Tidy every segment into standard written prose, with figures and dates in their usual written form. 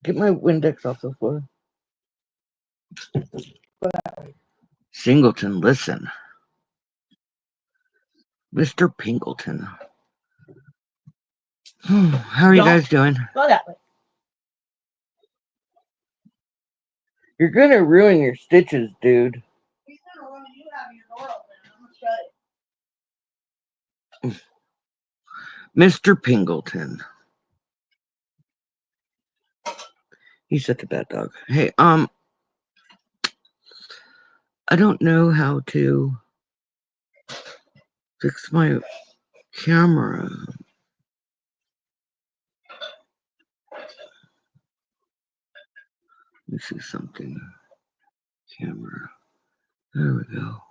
Get my Windex off the floor. Singleton, listen. Mr. Pingleton. How are you guys doing? Go that way. You're gonna ruin your stitches, dude. He's gonna ruin you having your door open. I'm gonna shut it. Mr. Pingleton. He's such a bad dog. Hey, I don't know how to fix my camera. Let me see something. Camera. There we go.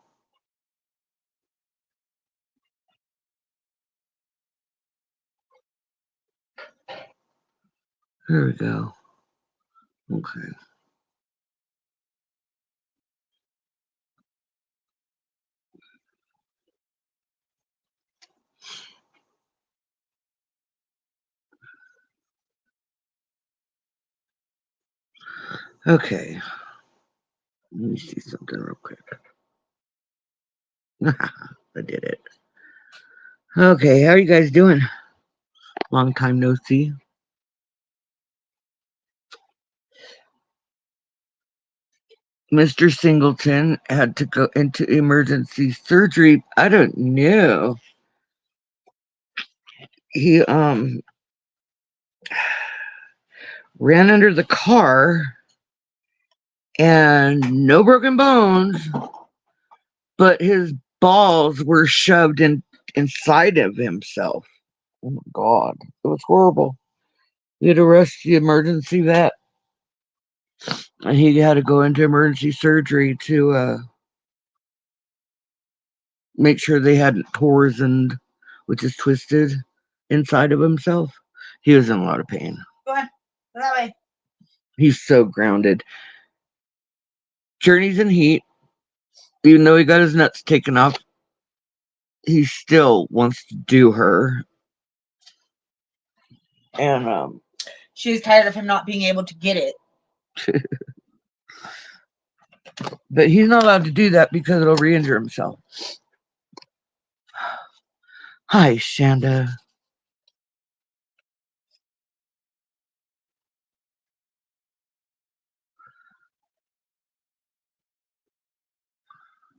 There we go. Okay. Okay. Let me see something real quick. I did it. Okay, how are you guys doing? Long time no see. Mr. Singleton had to go into emergency surgery. I don't know. He ran under the car and no broken bones, but his balls were shoved inside of himself. Oh my God, it was horrible. We had to rush the emergency vet, and he had to go into emergency surgery to make sure they hadn't poisoned, which is twisted inside of himself. He was in a lot of pain. Go ahead. Go that way. He's so grounded. Journey's in heat. Even though he got his nuts taken off, he still wants to do her. And she's tired of him not being able to get it. But he's not allowed to do that because it'll re-injure himself. Hi, Shanda.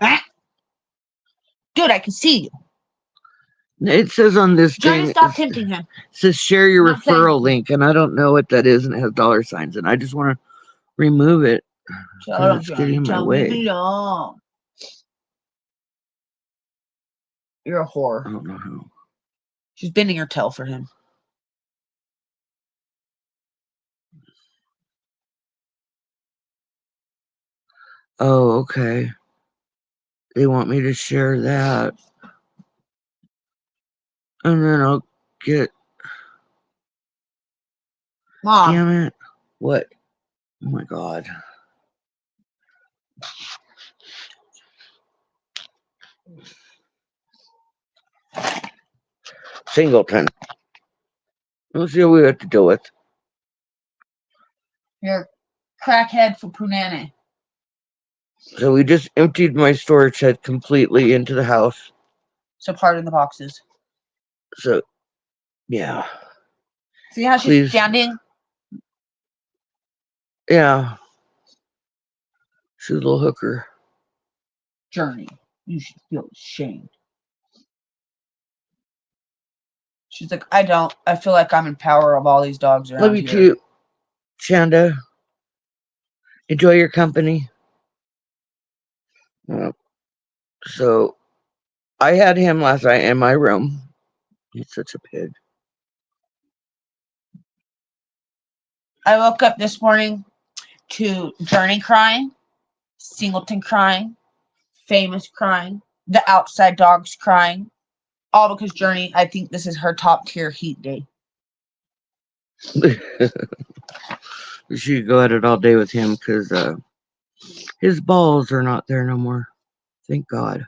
Ah! Dude, I can see you. It says on this Johnny, thing, stop tempting him. It says share your Not saying- referral link, and I don't know what that is, and it has dollar signs, and I just want to remove it. Shut up, It's Johnny. getting in my Tell way. me belong. You're a whore. I don't know how. She's bending her tail for him. Oh, okay. They want me to share that. And then I'll get... Mom. Damn it. What? Oh my God. Singleton. Let's see what we have to deal with. You're crackhead for punani. So we just emptied my storage shed completely into the house. So pardon the boxes. So, yeah. See how she's standing? Yeah. She's a little hooker. Journey, you should feel ashamed. She's like, I don't. I feel like I'm in power of all these dogs around Love you too, Shanda. Enjoy your company. So, I had him last night in my room. He's such a pig. I woke up this morning to Journey crying, Singleton crying, Famous crying, the outside dogs crying, all because Journey, I think this is her top tier heat day. We should go at it all day with him because his balls are not there no more. Thank God.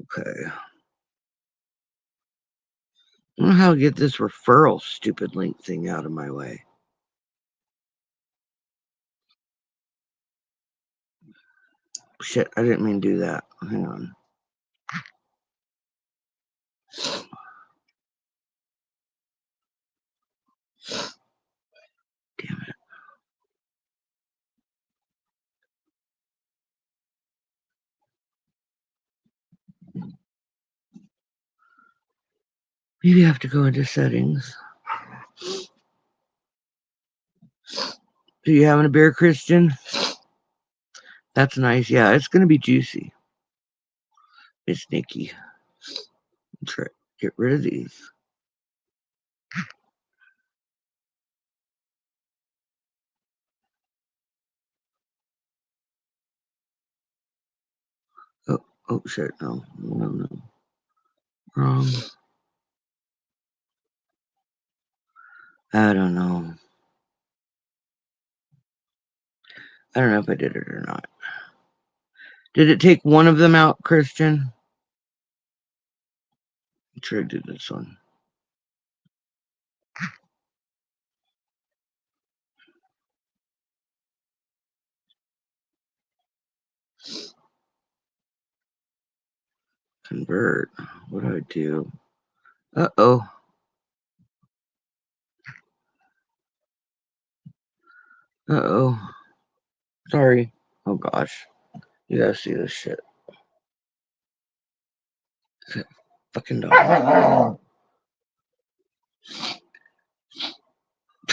Okay. I don't know how to get this referral stupid link thing out of my way. Shit, I didn't mean to do that. Hang on. Damn it. Maybe I have to go into settings. Are you having a beer, Christian? That's nice. Yeah, it's going to be juicy. It's Nikki. Try get rid of these. Oh shit! No. Wrong. I don't know. I don't know if I did it or not. Did it take one of them out, Christian? I'm sure I did this one. Convert. What do I do? Uh-oh. Uh-oh. Sorry. Oh gosh. You gotta see this shit. That fucking dog.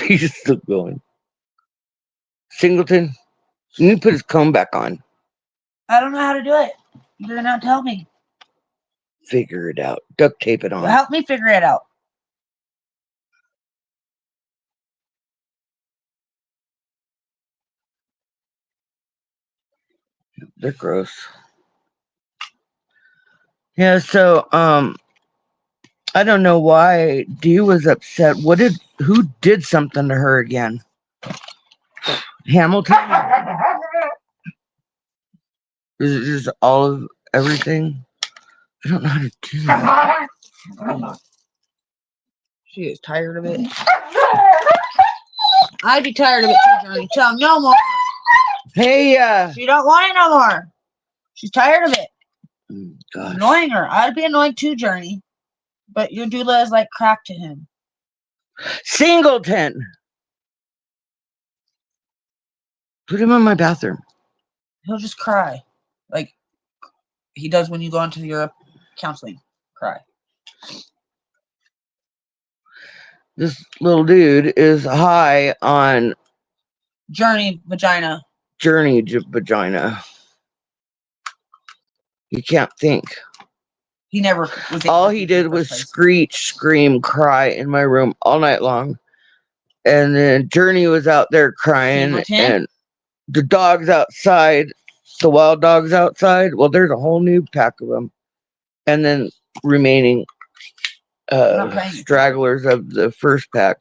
He's still going. Singleton, you need to put his comb back on. I don't know how to do it. You did not tell me. Figure it out. Duct tape it on. Well, help me figure it out. They're gross. Yeah, so I don't know why Dee was upset. Who did something to her again? Hamilton? Is it just all of everything? I don't know how to do that. She is tired of it. I'd be tired of it too, Johnny. Tell him no more. Hey, She don't want it no more. She's tired of it. gosh. Annoying her. I'd be annoyed too, Journey. But your doula is like crack to him. Singleton! Put him in my bathroom. He'll just cry. Like he does when you go into your counseling. Cry. This little dude is high on Journey vagina. Journey vagina. You can't think. He never was. All he did was screech, scream, cry in my room all night long. And then Journey was out there crying. Singleton? And the dogs outside, the wild dogs outside, well, there's a whole new pack of them. And then remaining stragglers of the first pack.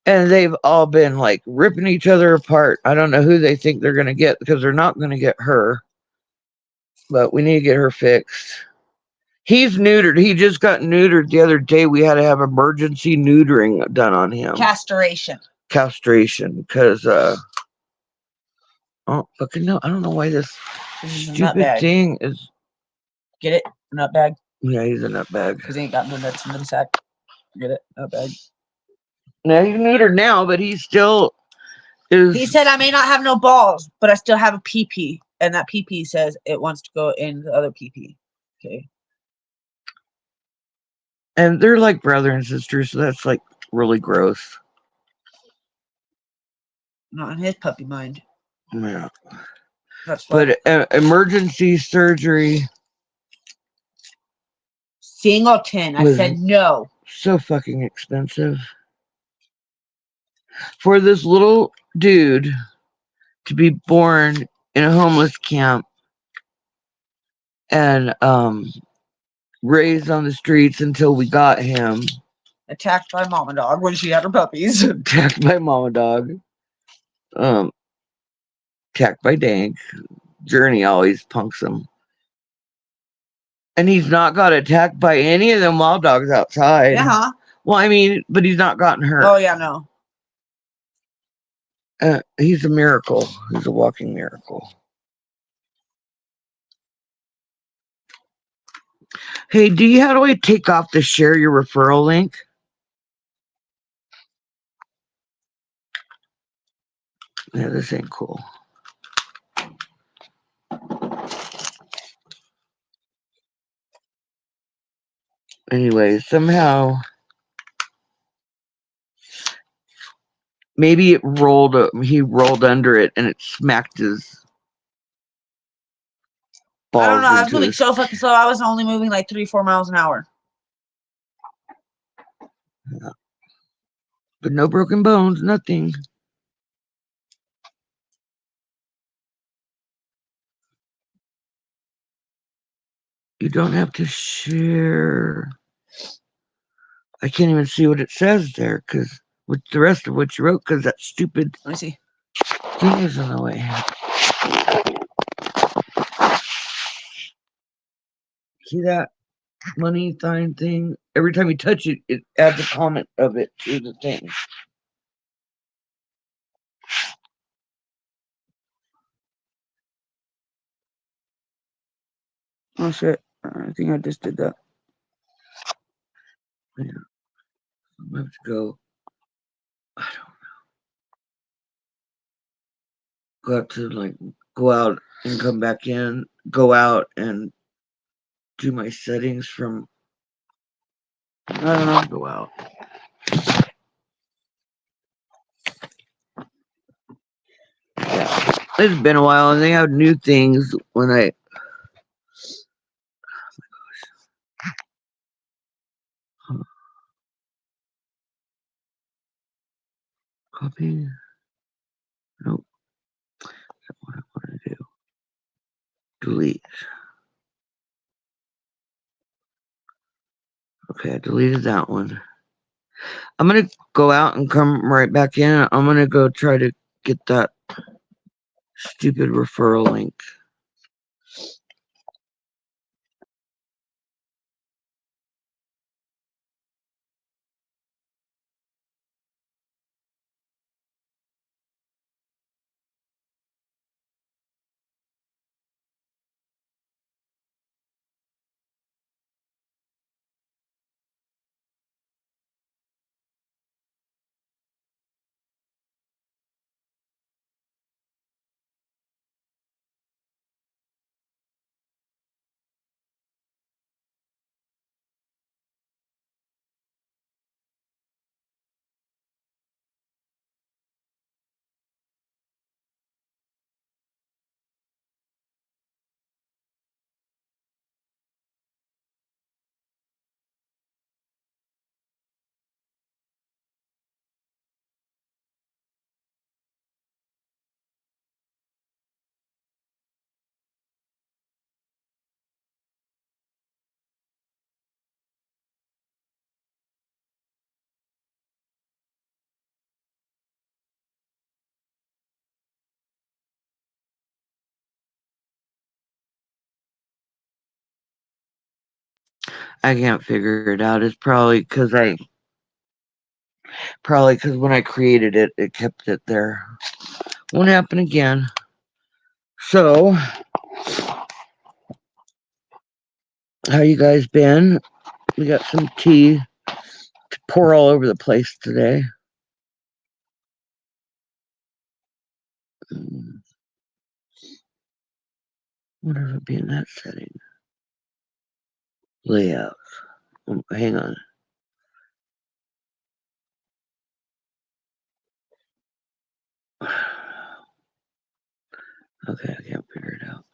And they've all been like ripping each other apart. I don't know who they think they're going to get because they're not going to get her. But we need to get her fixed. He's neutered. He just got neutered the other day. We had to have emergency neutering done on him. Castration. Because, oh, fucking no. I don't know why this stupid thing is. Get it? Nut bag? Yeah, he's a nut bag. Because he ain't got no nuts in the sack. Get it? Nut bag. No, he's neutered now, but he still is. He said, I may not have no balls, but I still have a pee-pee. And that pee-pee says it wants to go in the other pee-pee. Okay. And they're like brother and sister, so that's like really gross. Not in his puppy mind. Yeah. That's but emergency surgery. Singleton. I said no. So fucking expensive. For this little dude to be born in a homeless camp and raised on the streets until we got him. Attacked by mama dog when she had her puppies. Attacked by mama dog. Attacked by Dank. Journey always punks him. And he's not got attacked by any of them wild dogs outside. Yeah. Well, I mean, but he's not gotten hurt. Oh, yeah, no. He's a miracle. He's a walking miracle. Hey, D, how do I take off the share your referral link? Yeah, this ain't cool. Anyway, somehow maybe it rolled. He rolled under it and it smacked his balls. I don't know. I was into moving his... so fucking slow. I was only moving like 3-4 miles an hour. Yeah. But no broken bones, nothing. You don't have to share. I can't even see what it says there because with the rest of what you wrote, because that stupid Let me see. thing is in the way. See that money sign thing? Every time you touch it, it adds a comment of it to the thing. Oh shit. I think I just did that. Yeah. I'm going to go. I don't know. Go out to like go out and come back in. Go out and do my settings from. I don't know. Go out. Yeah. It's been a while and they have new things when I. Copy. Nope. That's what I want to do. Delete. Okay, I deleted that one. I'm gonna go out and come right back in. I'm gonna go try to get that stupid referral link. I can't figure it out. It's probably because when I created it, it kept it there. Won't happen again. So, how you guys been? We got some tea to pour all over the place today. Wonder if it'd be in that setting. Layout. Hang on. Okay, I can't figure it out.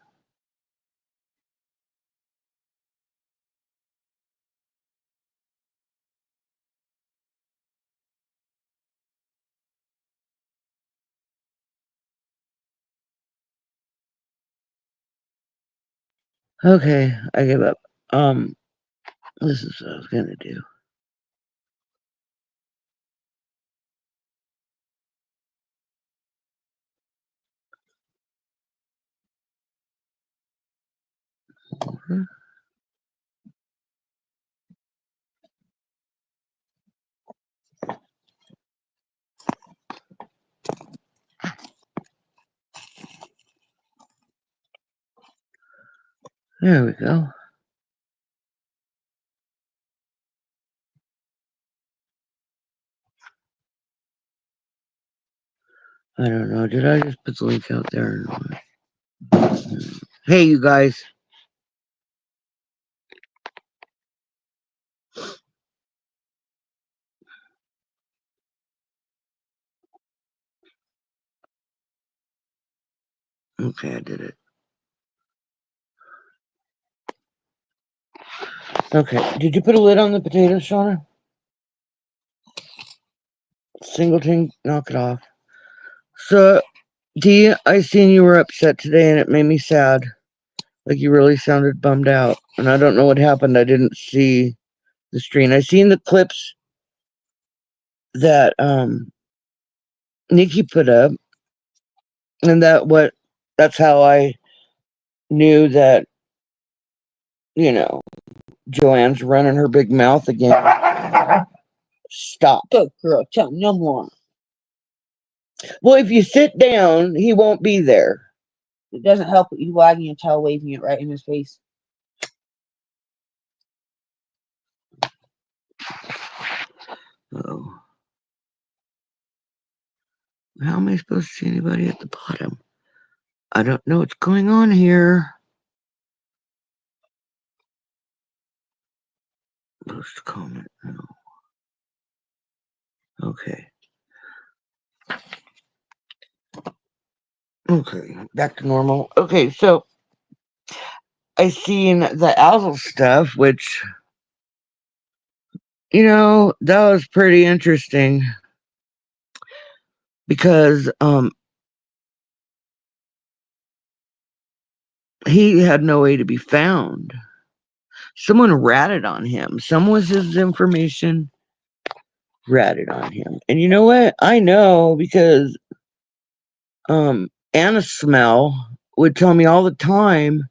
Okay, I give up. This is what I was gonna do. There we go. I don't know. Did I just put the link out there or not? Hey, you guys. Okay, I did it. Okay. Did you put a lid on the potatoes, Shauna? Singleton, knock it off. So, Dee, I seen you were upset today and it made me sad. Like you really sounded bummed out. And I don't know what happened. I didn't see the stream. I seen the clips that Nikki put up. And that's how I knew that, Joanne's running her big mouth again. Stop. Good girl. Tell me no more. Well, if you sit down, he won't be there. It doesn't help with you wagging your tail, waving it right in his face. Oh. How am I supposed to see anybody at the bottom? I don't know what's going on here. Post comment. No. Okay. Okay. Back to normal. Okay, so I seen the Owl stuff, which that was pretty interesting because he had no way to be found. Someone ratted on him. Some was his information ratted on him. And you know what? I know because Anna Smell would tell me all the time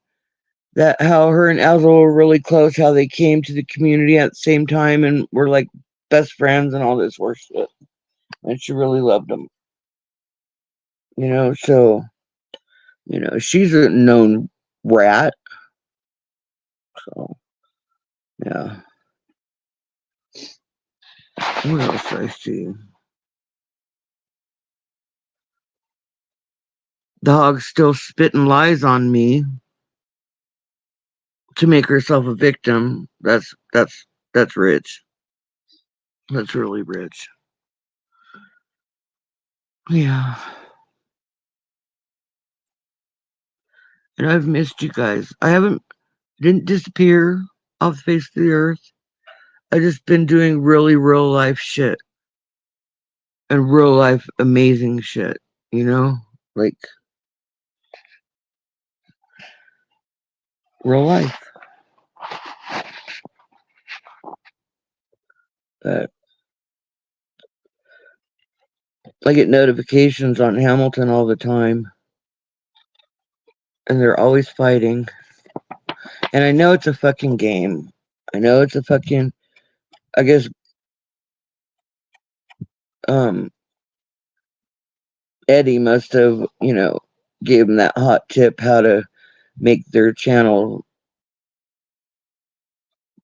that how her and Ethel were really close, how they came to the community at the same time and were like best friends and all this worship. And she really loved him. So she's a known rat. So yeah. What else do I see? Dog's still spitting lies on me to make herself a victim. That's rich. That's really rich. Yeah. And I've missed you guys. Didn't disappear off the face of the earth. I just been doing really real life shit and real life amazing shit, like real life. But I get notifications on Hamilton all the time, and they're always fighting. And I know it's a fucking game. I know it's a fucking. I guess Eddie must have gave him that hot tip how to make their channel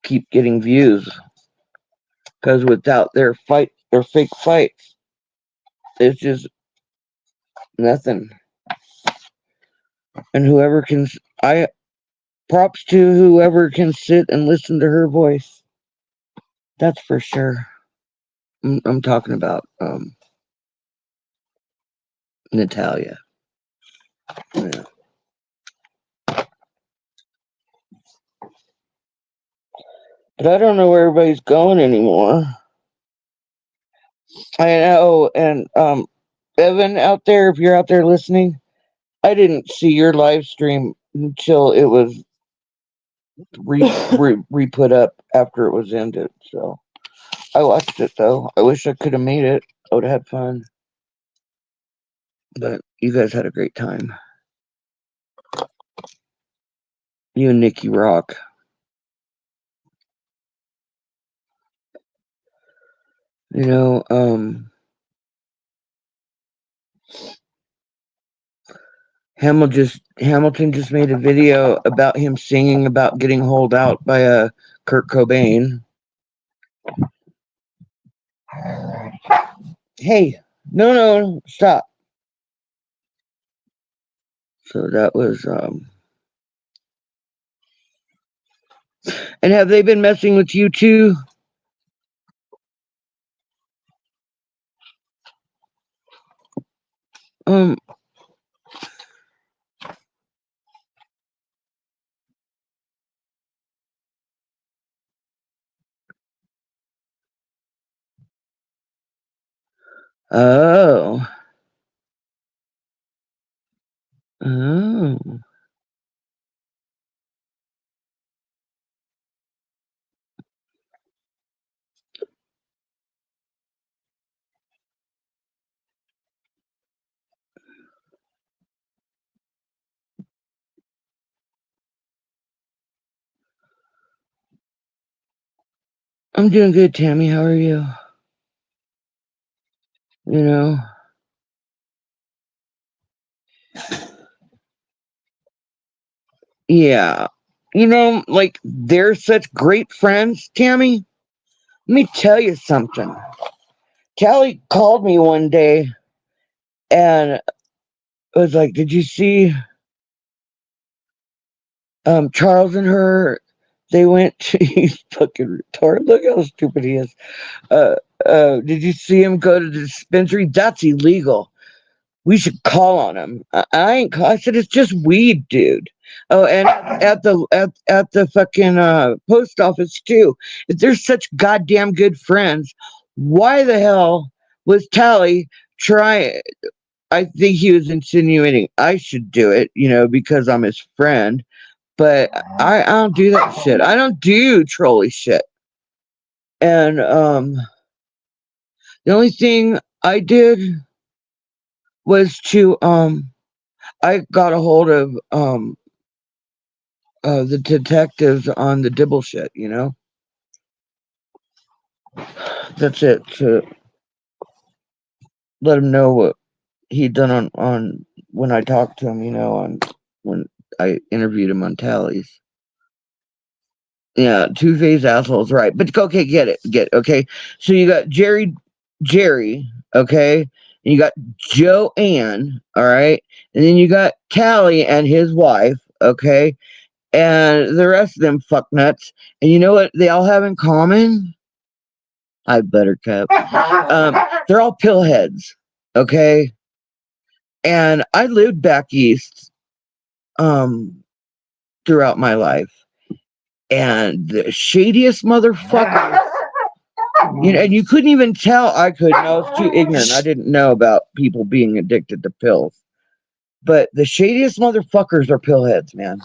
keep getting views. Because without their fake fights, it's just nothing. And I props to whoever can sit and listen to her voice. That's for sure. I'm talking about Natalia. Yeah. But I don't know where everybody's going anymore. I know, and Evan out there, if you're out there listening, I didn't see your live stream until it was re-put up after it was ended. So I watched it though. I wish I could have made it. I would have had fun. But you guys had a great time. You and Nikki rock. Hamilton just made a video about him singing about getting holed out by Kurt Cobain. Hey, no, stop. So that was and have they been messing with you too? Um oh. Oh. I'm doing good, Tammy. How are you? You know? Yeah. Like they're such great friends, Tammy. Let me tell you something. Callie called me one day and was like, "Did you see Charles and her? They went to he's fucking retarded. Look how stupid he is. Uh did you see him go to the dispensary? That's illegal. We should call on him." I ain't call. I said it's just weed, dude. Oh, and at the fucking post office too. If they're such goddamn good friends, why the hell was Tally trying? I think he was insinuating I should do it, because I'm his friend. But I don't do that shit. I don't do trolley shit. And the only thing I did was to I got a hold of the detectives on the dibble shit. That's it, to let him know what he'd done on when I talked to him, on when I interviewed him on Tallies. Yeah, two-faced assholes, right? But okay, okay. So you got Jerry, okay, and you got Joanne, all right, and then you got Callie and his wife, okay, and the rest of them fucknuts. And you know what they all have in common? Hi, Buttercup. They're all pillheads, okay. And I lived back east, um, throughout my life, and the shadiest motherfuckers. And you couldn't even tell. I couldn't. I was too ignorant. I didn't know about people being addicted to pills. But the shadiest motherfuckers are pillheads, man.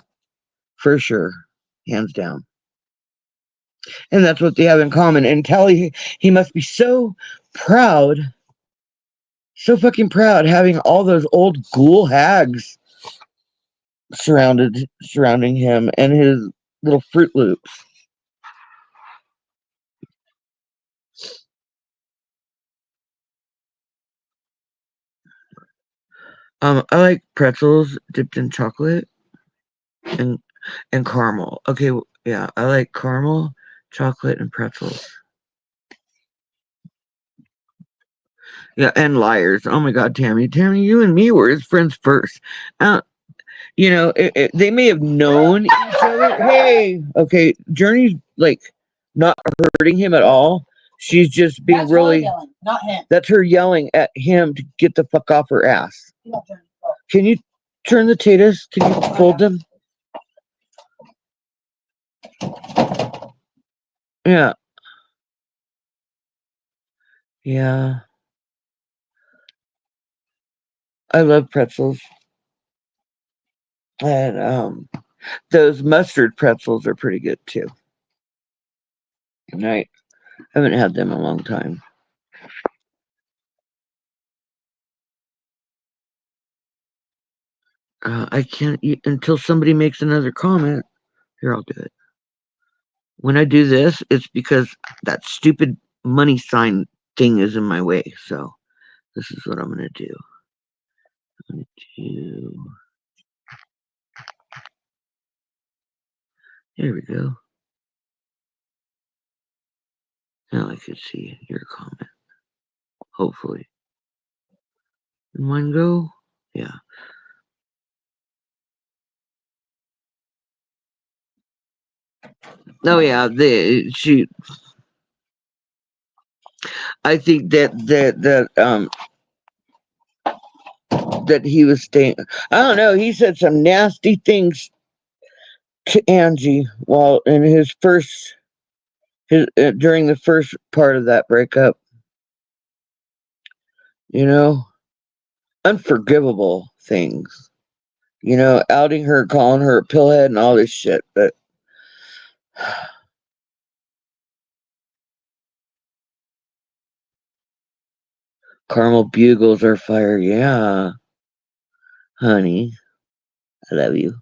For sure. Hands down. And that's what they have in common. And Tally, he must be so proud, so fucking proud, having all those old ghoul hags surrounding him and his little Fruit Loops. I like pretzels dipped in chocolate and caramel. Okay, yeah, I like caramel, chocolate, and pretzels. Yeah, and liars. Oh my God, Tammy, you and me were his friends first. Uh, they may have known each other. Hey, okay, Journey's like not hurting him at all. She's just being That's really. her yelling, not him. That's her yelling at him to get the fuck off her ass. Can you turn the taters? Can you fold them? Yeah, yeah. I love pretzels, and those mustard pretzels are pretty good too. And I haven't had them in a long time. I can't eat until somebody makes another comment. Here, I'll do it. When I do this, it's because that stupid money sign thing is in my way. So this is what I'm gonna do. I'm gonna do. Here we go. Now I can see your comment. Hopefully. Did mine go? Yeah. Oh yeah, I think that he was staying. I don't know. He said some nasty things to Angie while in his during the first part of that breakup. You know, unforgivable things. You know, outing her, calling her a pillhead, and all this shit. But caramel bugles are fire. Yeah, honey, I love you.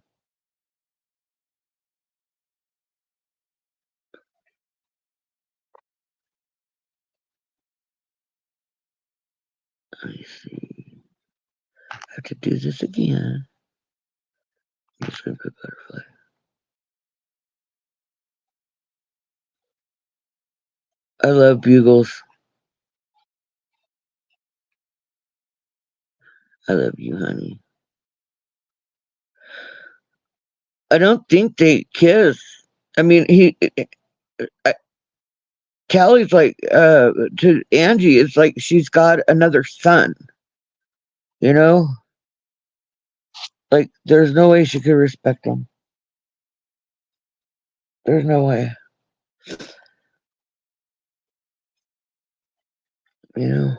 Let me see. I have to do this again. I'm just gonna put butterfly. I love bugles. I love you, honey. I don't think they kiss. I mean, I, Callie's like to Angie. It's like she's got another son. You know, like there's no way she could respect him. There's no way. You know,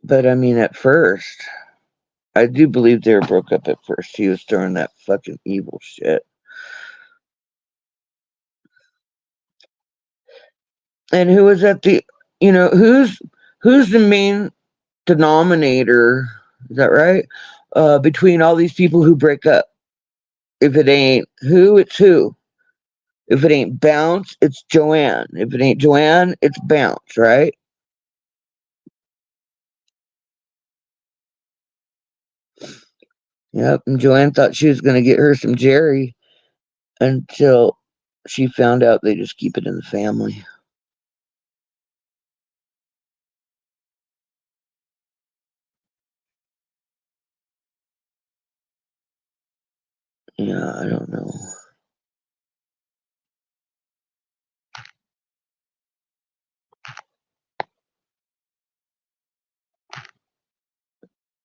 but I mean, at first, I do believe they were broke up at first. He was throwing that fucking evil shit. And who was at the? You know, who's the main denominator? Is that right? Between all these people who break up. If it ain't who, it's who. If it ain't Bounce, it's Joanne. If it ain't Joanne, it's Bounce, right? Yep. And Joanne thought she was going to get her some Jerry until she found out they just keep it in the family. Yeah, I don't know.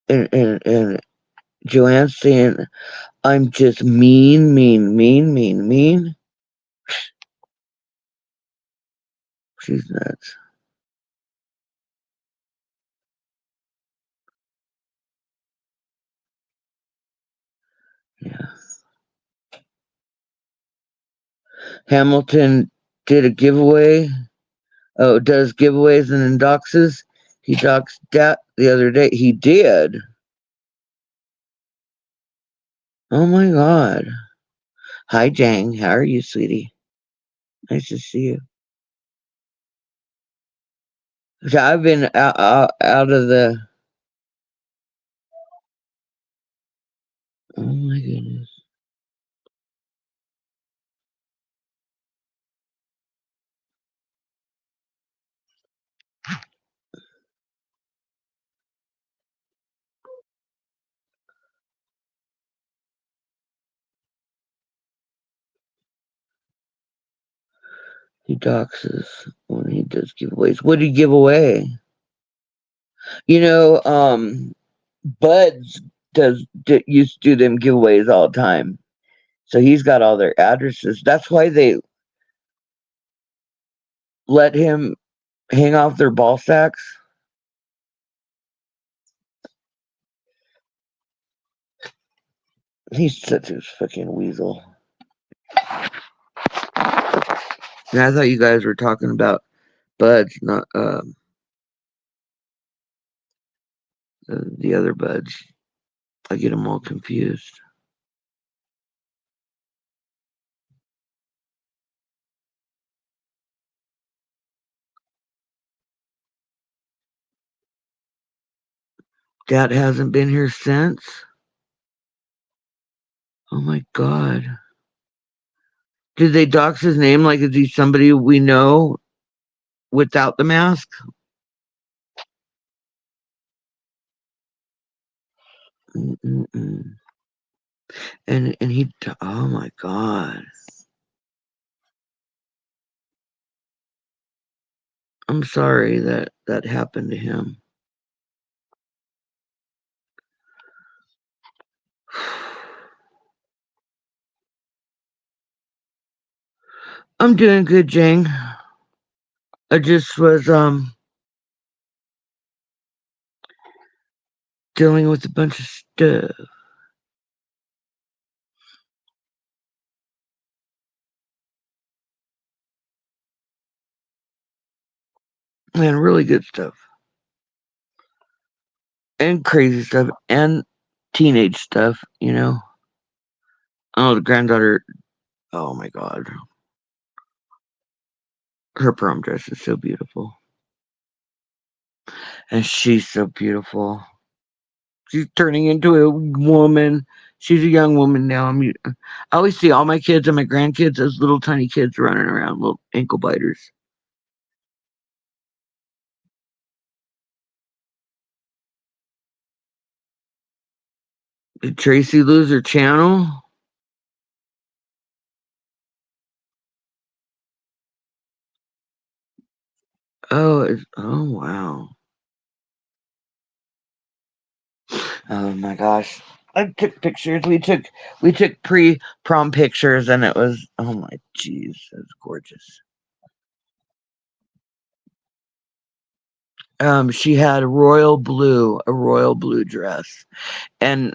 And Joanne's saying, I'm just mean, mean, mean, mean, mean. She's nuts. Yeah. Hamilton did a giveaway. Oh, does giveaways and then doxes. He doxed that the other day. He did. Oh my God. Hi, Jang. How are you, sweetie? Nice to see you. So I've been out of the. Oh my goodness. He doxes when he does giveaways. What did he give away? You know, Buds used to do them giveaways all the time. So he's got all their addresses. That's why they let him hang off their ball sacks. He's such a fucking weasel. And I thought you guys were talking about Buds, not the other Buds. I get them all confused. Dad hasn't been here since. Oh my God. Did they dox his name? Like, is he somebody we know without the mask? Mm-mm-mm. And he, oh my God. I'm sorry that that happened to him. I'm doing good, Jane. I just was dealing with a bunch of stuff. And really good stuff. And crazy stuff. And teenage stuff, you know. Oh, the granddaughter, oh my god. Her prom dress is so beautiful. And she's so beautiful. She's turning into a woman. She's a young woman now. I always see all my kids and my grandkids as little tiny kids running around, little ankle biters. Did Tracy lose her channel? Oh wow. Oh my gosh. I took pictures. We took pre prom pictures and it was oh my jeez, it was gorgeous. She had a royal blue dress. And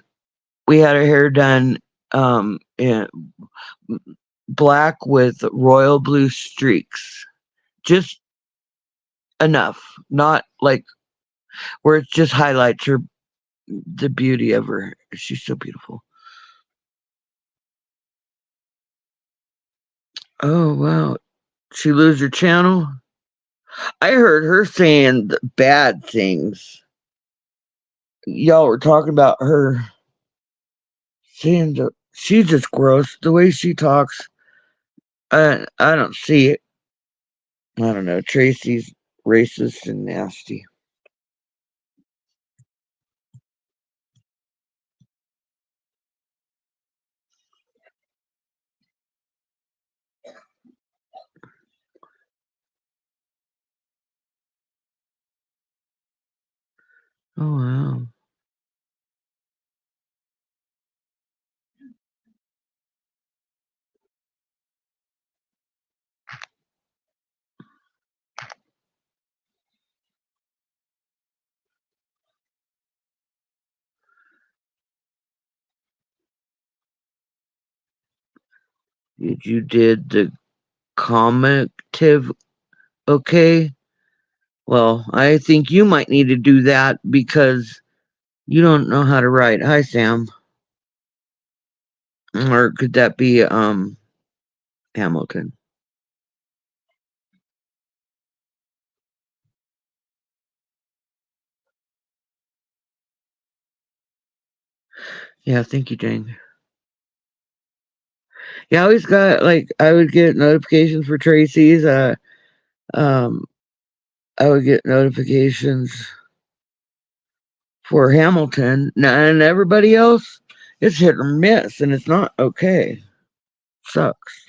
we had her hair done in black with royal blue streaks. Just enough. Not like where it just highlights her the beauty of her. She's so beautiful. Oh wow. She lose her channel? I heard her saying bad things. Y'all were talking about her saying she's just gross. The way she talks, I don't see it. I don't know. Tracy's racist and nasty. Oh wow. You did the commentative okay? Well, I think you might need to do that because you don't know how to write. Hi Sam. Or could that be Hamilton? Yeah, thank you, Jane. Yeah, I always got like I would get notifications for Tracy's. Um, I would get notifications for Hamilton, and everybody else. It's hit or miss, and it's not okay. Sucks.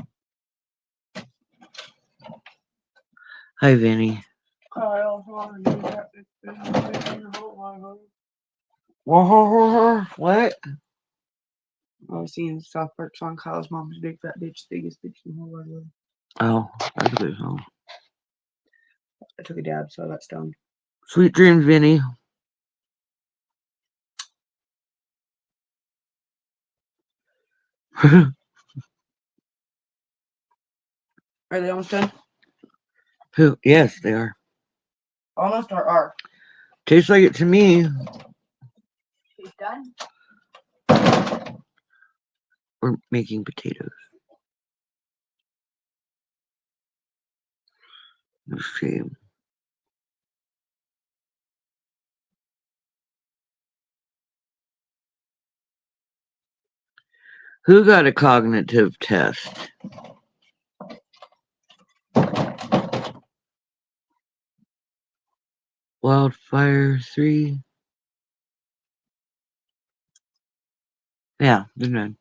Hi, Vinny. What? I was singing South Park song. Kyle's mom's big fat bitch, biggest bitch in the whole wide world. Oh, that's a good song. I took a dab, so I got stoned. Sweet dreams, Vinny. Are they almost done? Who? Yes, they are. Almost or are? Tastes like it to me. She's done. We're making potatoes. Let's see. Who got a cognitive test? Wildfire 3? Yeah, they're done.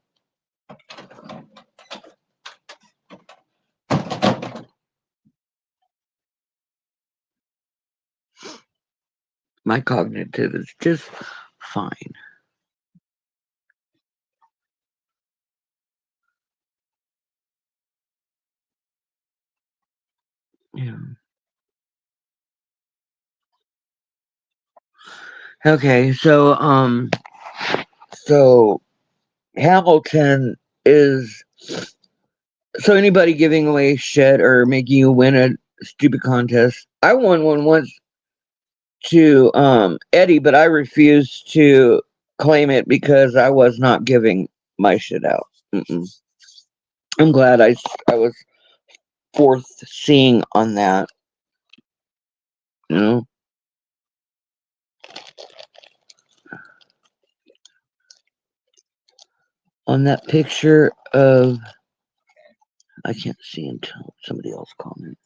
My cognitive is just fine. Yeah. Okay, so Hamilton is so anybody giving away shit or making you win a stupid contest. I won one once to Eddie, but I refused to claim it because I was not giving my shit out. Mm-mm. I'm glad I was fourth seeing on that. You know, on that picture of I can't see until somebody else comments.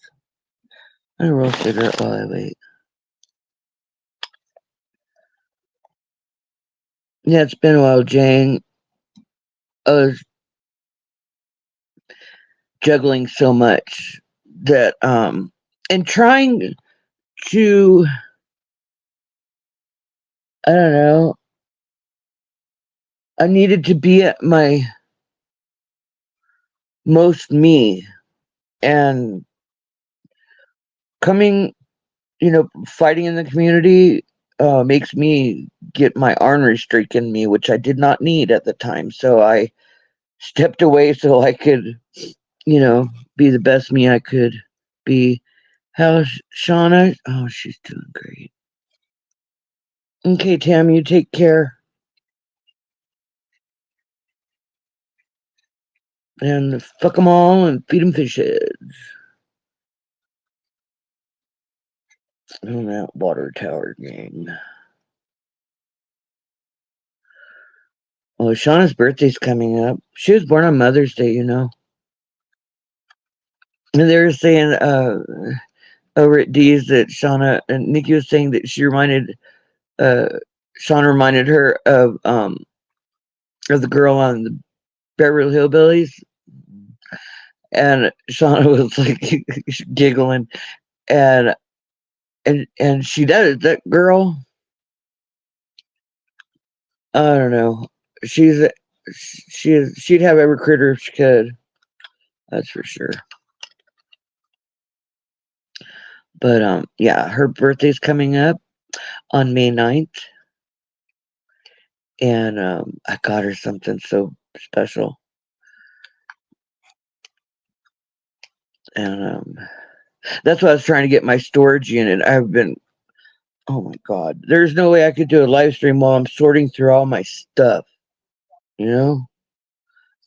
I roll a cigarette while I wait. Yeah, it's been a while, Jane. I was juggling so much that and trying to I don't know. I needed to be at my most me and coming, fighting in the community makes me get my ornery streak in me, which I did not need at the time. So I stepped away so I could, be the best me I could be. How's Shauna? Oh, she's doing great. Okay, Tam, you take care. And fuck them all and feed them fishes. On that water tower gang. Well, Shauna's birthday's coming up. She was born on Mother's Day, And they were saying over at Dee's that Shauna and Nikki was saying that uh Shauna reminded her of the girl on the Beverly Hillbillies. And Shauna was like giggling and and she does that girl. I don't know. She's she'd have every critter if she could. That's for sure. But yeah, her birthday's coming up on May 9th. And I got her something so special. And that's why I was trying to get my storage unit. I've been oh my god. There's no way I could do a live stream while I'm sorting through all my stuff, you know?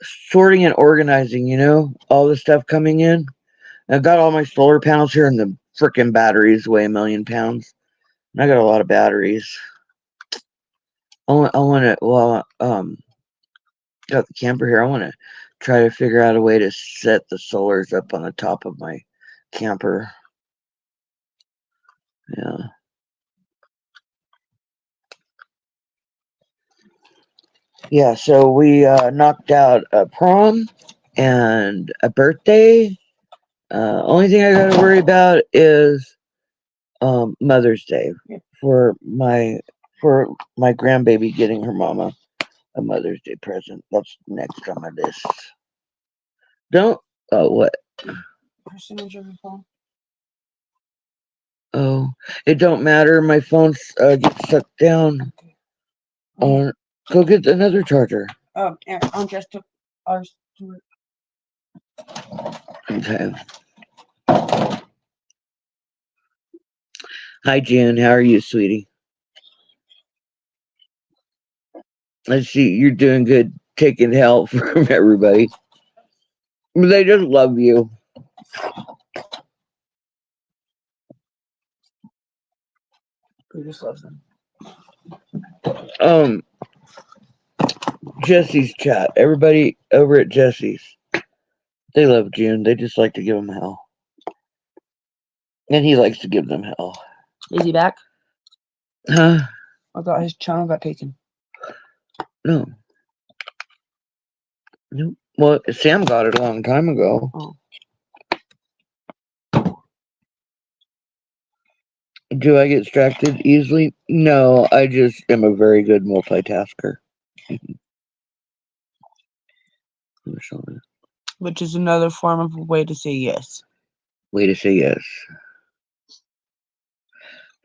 Sorting and organizing, all the stuff coming in. I've got all my solar panels here and the frickin' batteries weigh 1,000,000 pounds. And I got a lot of batteries. I want to got the camper here. I want to try to figure out a way to set the solars up on the top of my camper. Yeah. Yeah, so we knocked out a prom and a birthday. Only thing I got to worry about is Mother's Day for my grandbaby getting her mama a Mother's Day present. That's next on my list. Don't what? Percentage of your phone? Oh, it don't matter. My phone gets shut down. On go get another charger. I'm just took ours to Okay. Hi, Jan. How are you, sweetie? I see you're doing good, taking help from everybody. They just love you. Who just loves them? Um, Jesse's chat. Everybody over at Jesse's, they love June. They just like to give him hell, and he likes to give them hell. Is he back? Huh? I thought his channel got taken. No. No. Well, Sam got it a long time ago. Oh. Do I get distracted easily? No, I just am a very good multitasker. Which is another form of a way to say yes. Way to say yes.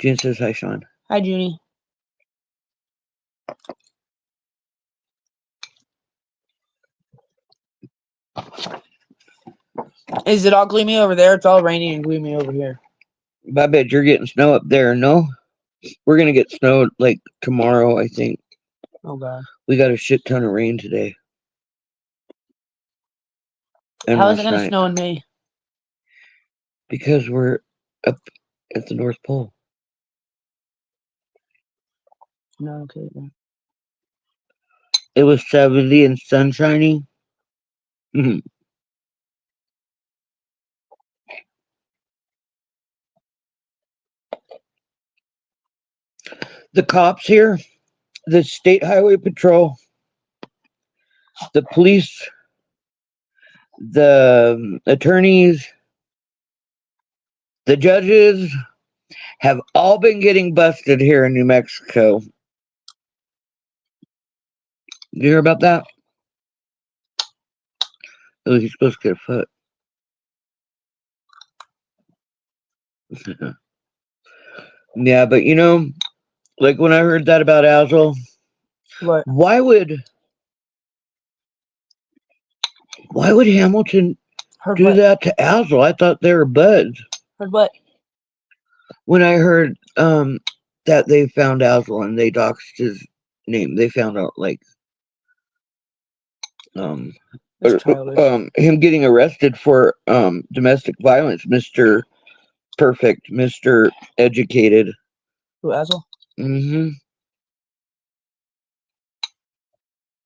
Jen says hi, Sean. Hi, Junie. Is it all gloomy over there? It's all rainy and gloomy over here. I bet you're getting snow up there, no? We're gonna get snow like tomorrow, I think. Oh God. We got a shit ton of rain today. And How is it last going to night. snow in May? Because we're up at the North Pole. No, okay. Then. It was 70 and sunshiny. Mhm. The cops here, the state highway patrol, the police, the attorneys, the judges have all been getting busted here in New Mexico. You hear about that? Oh, he's supposed to get a foot. Yeah, but you know, like when I heard that about Azul, What? why would Hamilton Heard do what? that to Azul? I thought they were buds. Heard what? When I heard that they found Azul and they doxed his name, they found out like um It's childish. him getting arrested for domestic violence, Mr. Perfect, Mr. Educated. Who, Azul? Hmm.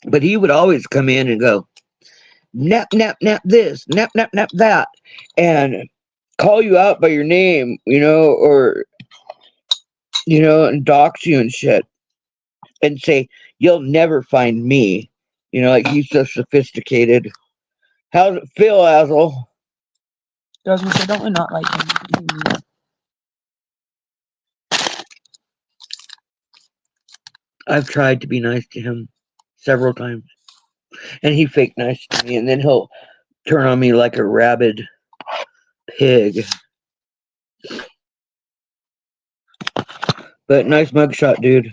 But he would always come in and go, nap, nap, nap this, nap, nap, nap that, and call you out by your name, or, and dox you and shit, and say, you'll never find me. Like he's so sophisticated. How's it feel, Azul? I was going to say, don't we not like him? I've tried to be nice to him several times, and he fake nice to me, and then he'll turn on me like a rabid pig. But nice mugshot, dude.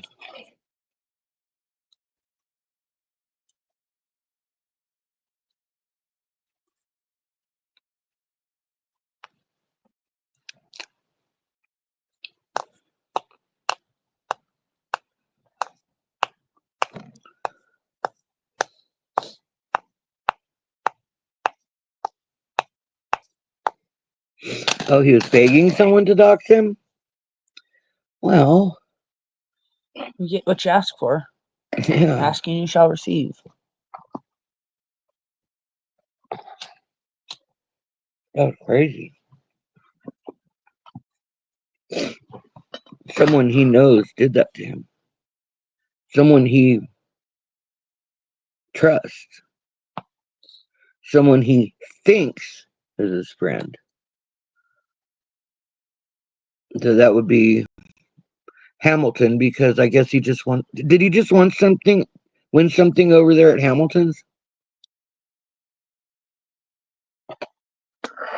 Oh, he was begging someone to dox him? Well, You get what you ask for. yeah. Asking you shall receive. That was crazy. Someone he knows did that to him. Someone he trusts. Someone he thinks is his friend. So that would be Hamilton, because I guess he just did he just win something over there at Hamilton's?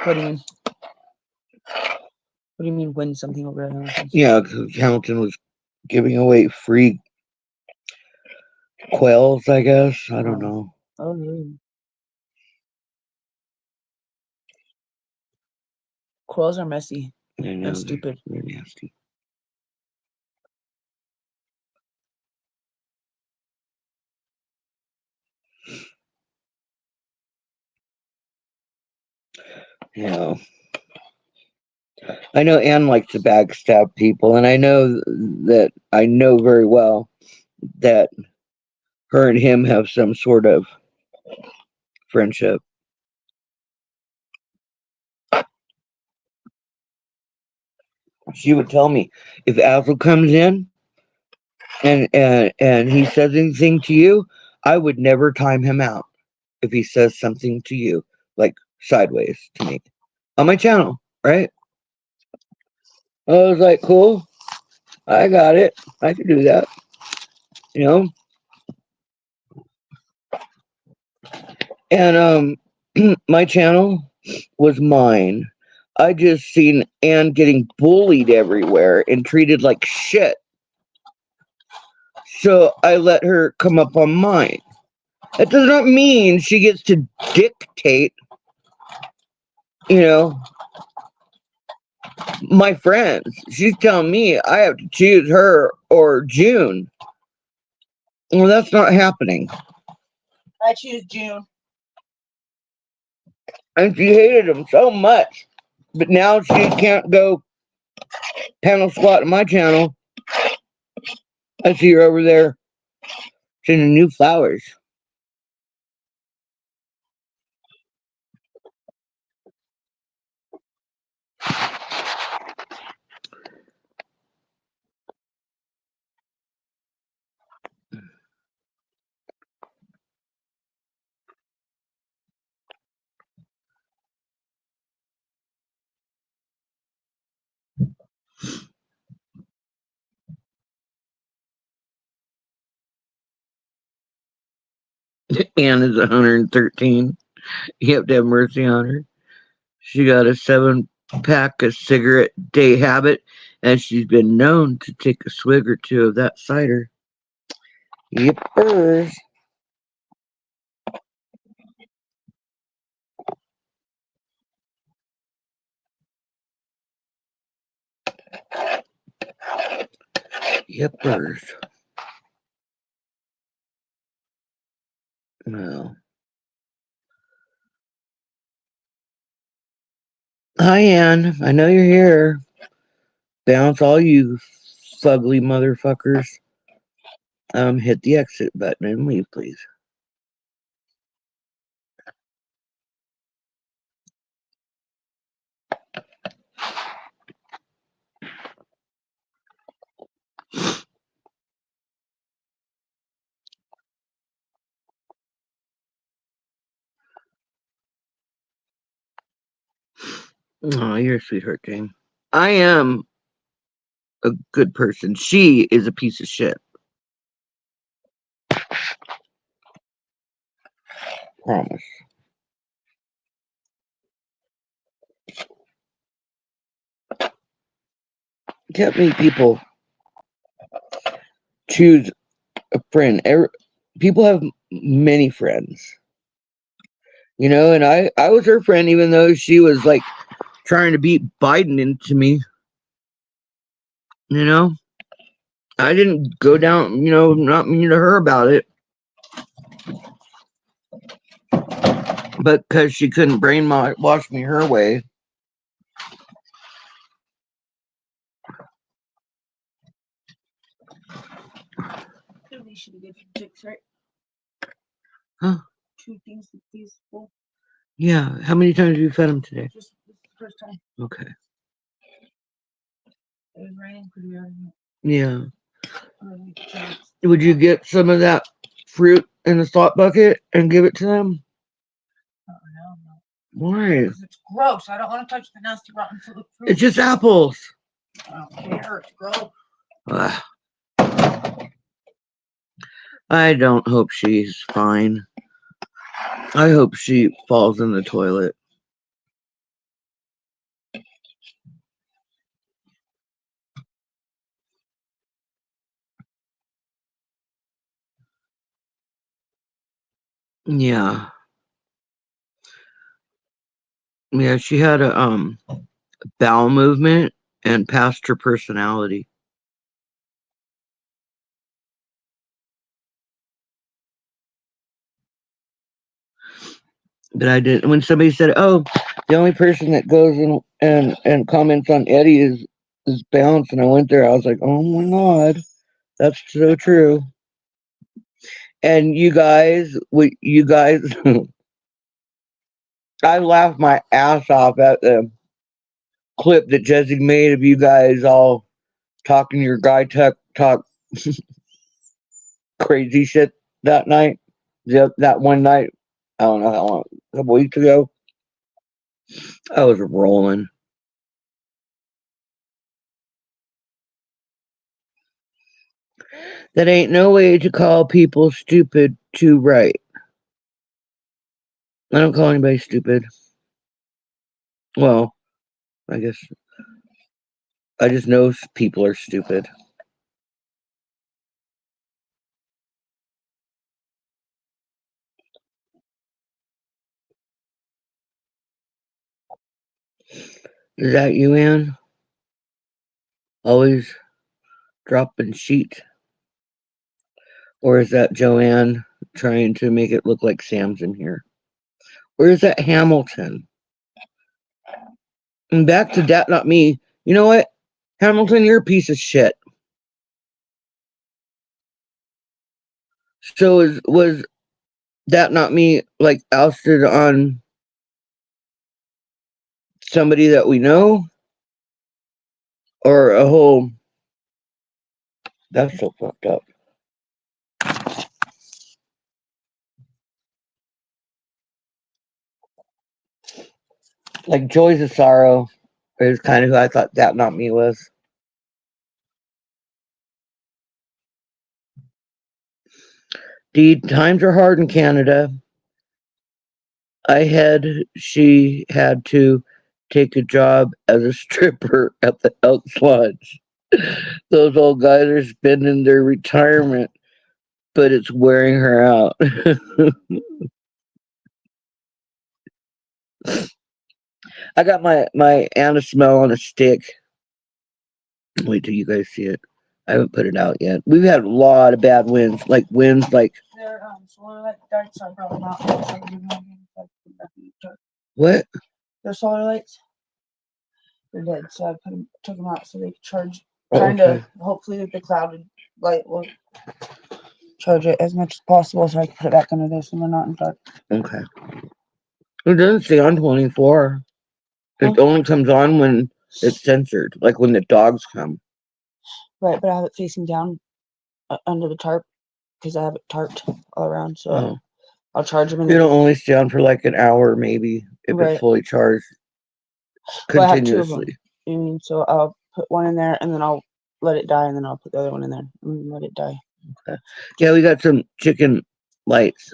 What do you mean? What do you mean win something over at Hamilton's? Yeah, because Hamilton was giving away free quails, I guess. I don't know. Oh, really? Quills are messy I know, and stupid. they're nasty. Yeah. I know Anne likes to backstab people, and I know very well that her and him have some sort of friendship. She would tell me, if Alpha comes in and he says anything to you, I would never time him out if he says something to you, like sideways to me, on my channel, right? I was like, cool, I got it. I can do that. You know? And my channel was mine. I just seen Anne getting bullied everywhere and treated like shit. So I let her come up on mine. That does not mean she gets to dictate, you know, my friends. She's telling me I have to choose her or June. Well, that's not happening. I choose June. And she hated him so much. But now she can't go panel squat in my channel. I see her over there sending new flowers. Anne is 113. You have to have mercy on her. She got a 7-pack of cigarette day habit, and she's been known to take a swig or two of that cider. Yippers. Yippers. Well. Hi, Ann. I know you're here. Bounce all you fugly motherfuckers. Hit the exit button and leave, please. Oh, you're a sweetheart, Jane. I am a good person. She is a piece of shit. Promise. Can't many people choose a friend. People have many friends. You know, and I was her friend even though she was like trying to beat Biden into me. You know? I didn't go down, not mean to her about it. But because she couldn't brainwash me her way. These should be good for chicks, right? Huh? 2 things with these full. Yeah. How many times have you fed them today? Just this is the first time. Okay. It was raining pretty early. Yeah. Early. Would you get some of that fruit in the slot bucket and give it to them? Oh, no. Why? It's gross. I don't want to touch the nasty rotten fruit. It's just apples. I don't care. It's gross. Ugh. I don't hope she's fine. I hope she falls in the toilet. Yeah. Yeah, she had a bowel movement and passed her personality. But I did when somebody said, "Oh, the only person that goes and comments on Eddie is Bounce," and I went there, I was like, "Oh my god, that's so true." And you guys, I laughed my ass off at the clip that Jesse made of you guys all talking your guy talk crazy shit that night. That one night, I don't know how long, a couple weeks ago. I was rolling. That ain't no way to call people stupid to write. I don't call anybody stupid. Well, I guess I just know people are stupid. Is that you, Ann? Always dropping sheet? Or is that Joanne trying to make it look like Sam's in here? Or is that Hamilton? And back to that, not me. You know what? Hamilton, you're a piece of shit. So was that not me like ousted on somebody that we know? Or a whole that's so fucked up. Like Joys of Sorrow is kind of who I thought that not me was. Deed, times are hard in Canada. She had to take a job as a stripper at the Elks Lodge. Those old guys are spending their retirement, but it's wearing her out. I got my Anna smell on a stick. Wait till you guys see it. I haven't put it out yet. We've had a lot of bad winds, like They're solar light darts, so I brought them out. what? They're solar lights. They're dead, so I took them out so they could charge. Oh, Trying okay. to hopefully the clouded light will charge it as much as possible, so I can put it back under this and they're not in dark. Okay. It doesn't stay on 24. It only comes on when it's censored, like when the dogs come. Right, but I have it facing down under the tarp because I have it tarped all around, so I'll charge them. It'll only stay on for like an hour, maybe, if Right. it's fully charged Well, I have two of them. continuously. I mean, so I'll put one in there and then I'll let it die, and then I'll put the other one in there and let it die. Okay. Yeah, we got some chicken lights.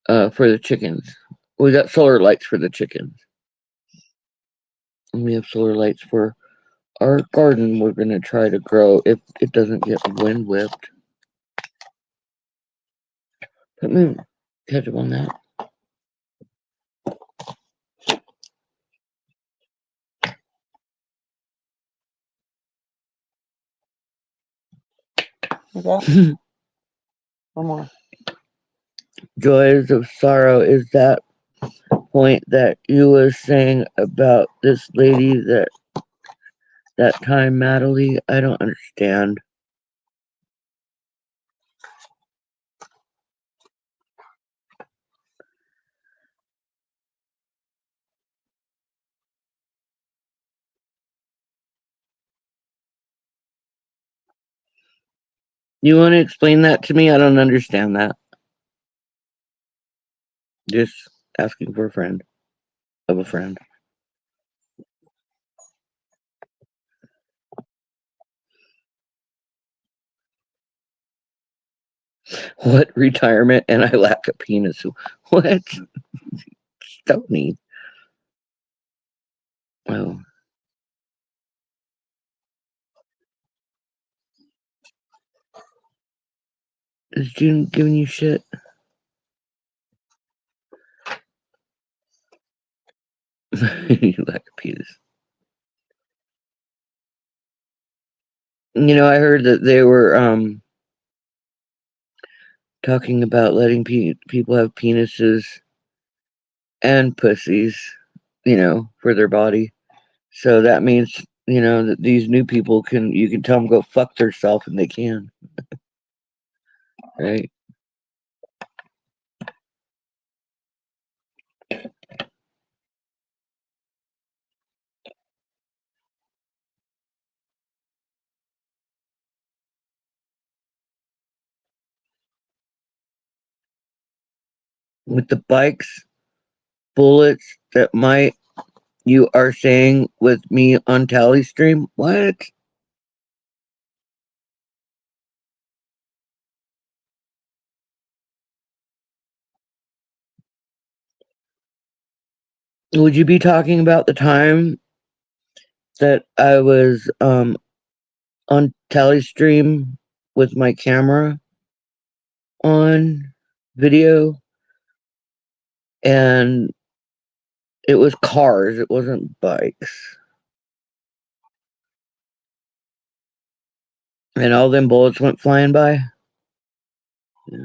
For the chickens. We got solar lights for the chickens. And we have solar lights for our garden. We're gonna try to grow if it doesn't get wind whipped. Let me catch up on that. Like that? One more. Joys of Sorrow is that point that you was saying about this lady that time, Natalie. I don't understand. You want to explain that to me? I don't understand that. Just asking for a friend of a friend. What retirement and I lack a penis? What? Stony. Oh. Is June giving you shit? You lack a penis. You know, I heard that they were talking about letting people have penises and pussies, for their body. So that means, that these new people you can tell them go fuck themselves and they can. Right? With the bikes, bullets that might You are saying with me on Tally Stream? What? Would you be talking about the time that I was on Tally Stream with my camera on video, and it was cars, it wasn't bikes. And all them bullets went flying by? Yeah.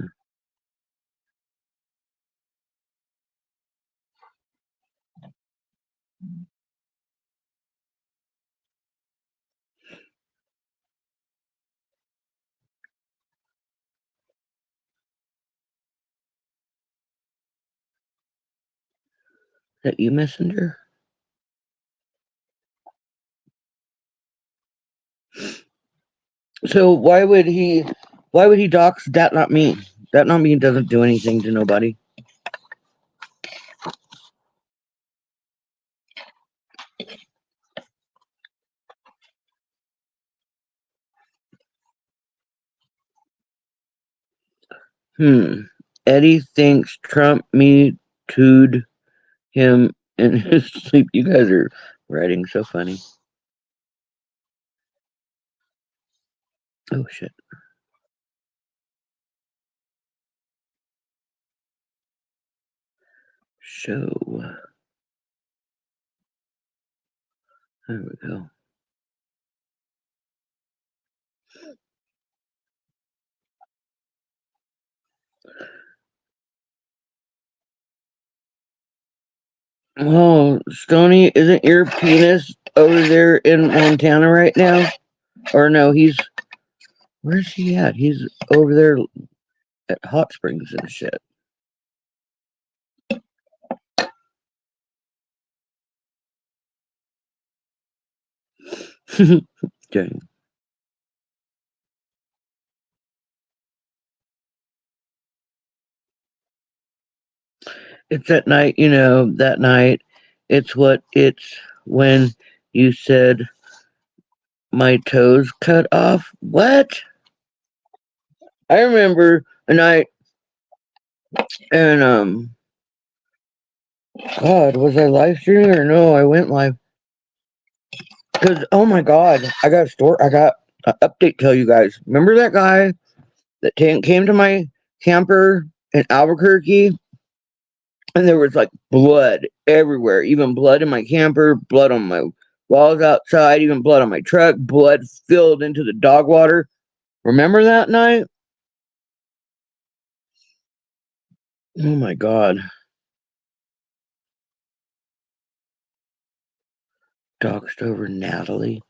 That you, Messenger? So why would he dox that not me? That not me doesn't do anything to nobody. Eddie thinks Trump me too'd him in his sleep. You guys are writing so funny. Oh shit. Show. There we go. Oh, Stony, isn't your penis over there in Montana right now? Or no, where's he at? He's over there at Hot Springs and shit. Dang. It's at night, that night. It's when you said my toes cut off. What? I remember a night, and God, was I live streaming or no? I went live. Cause oh my God, I got an update to tell you guys. Remember that guy that came to my camper in Albuquerque, and there was like blood everywhere, even blood in my camper, blood on my walls outside, even blood on my truck, blood filled into the dog water. Remember that night? Oh my God. Doxed over Natalie.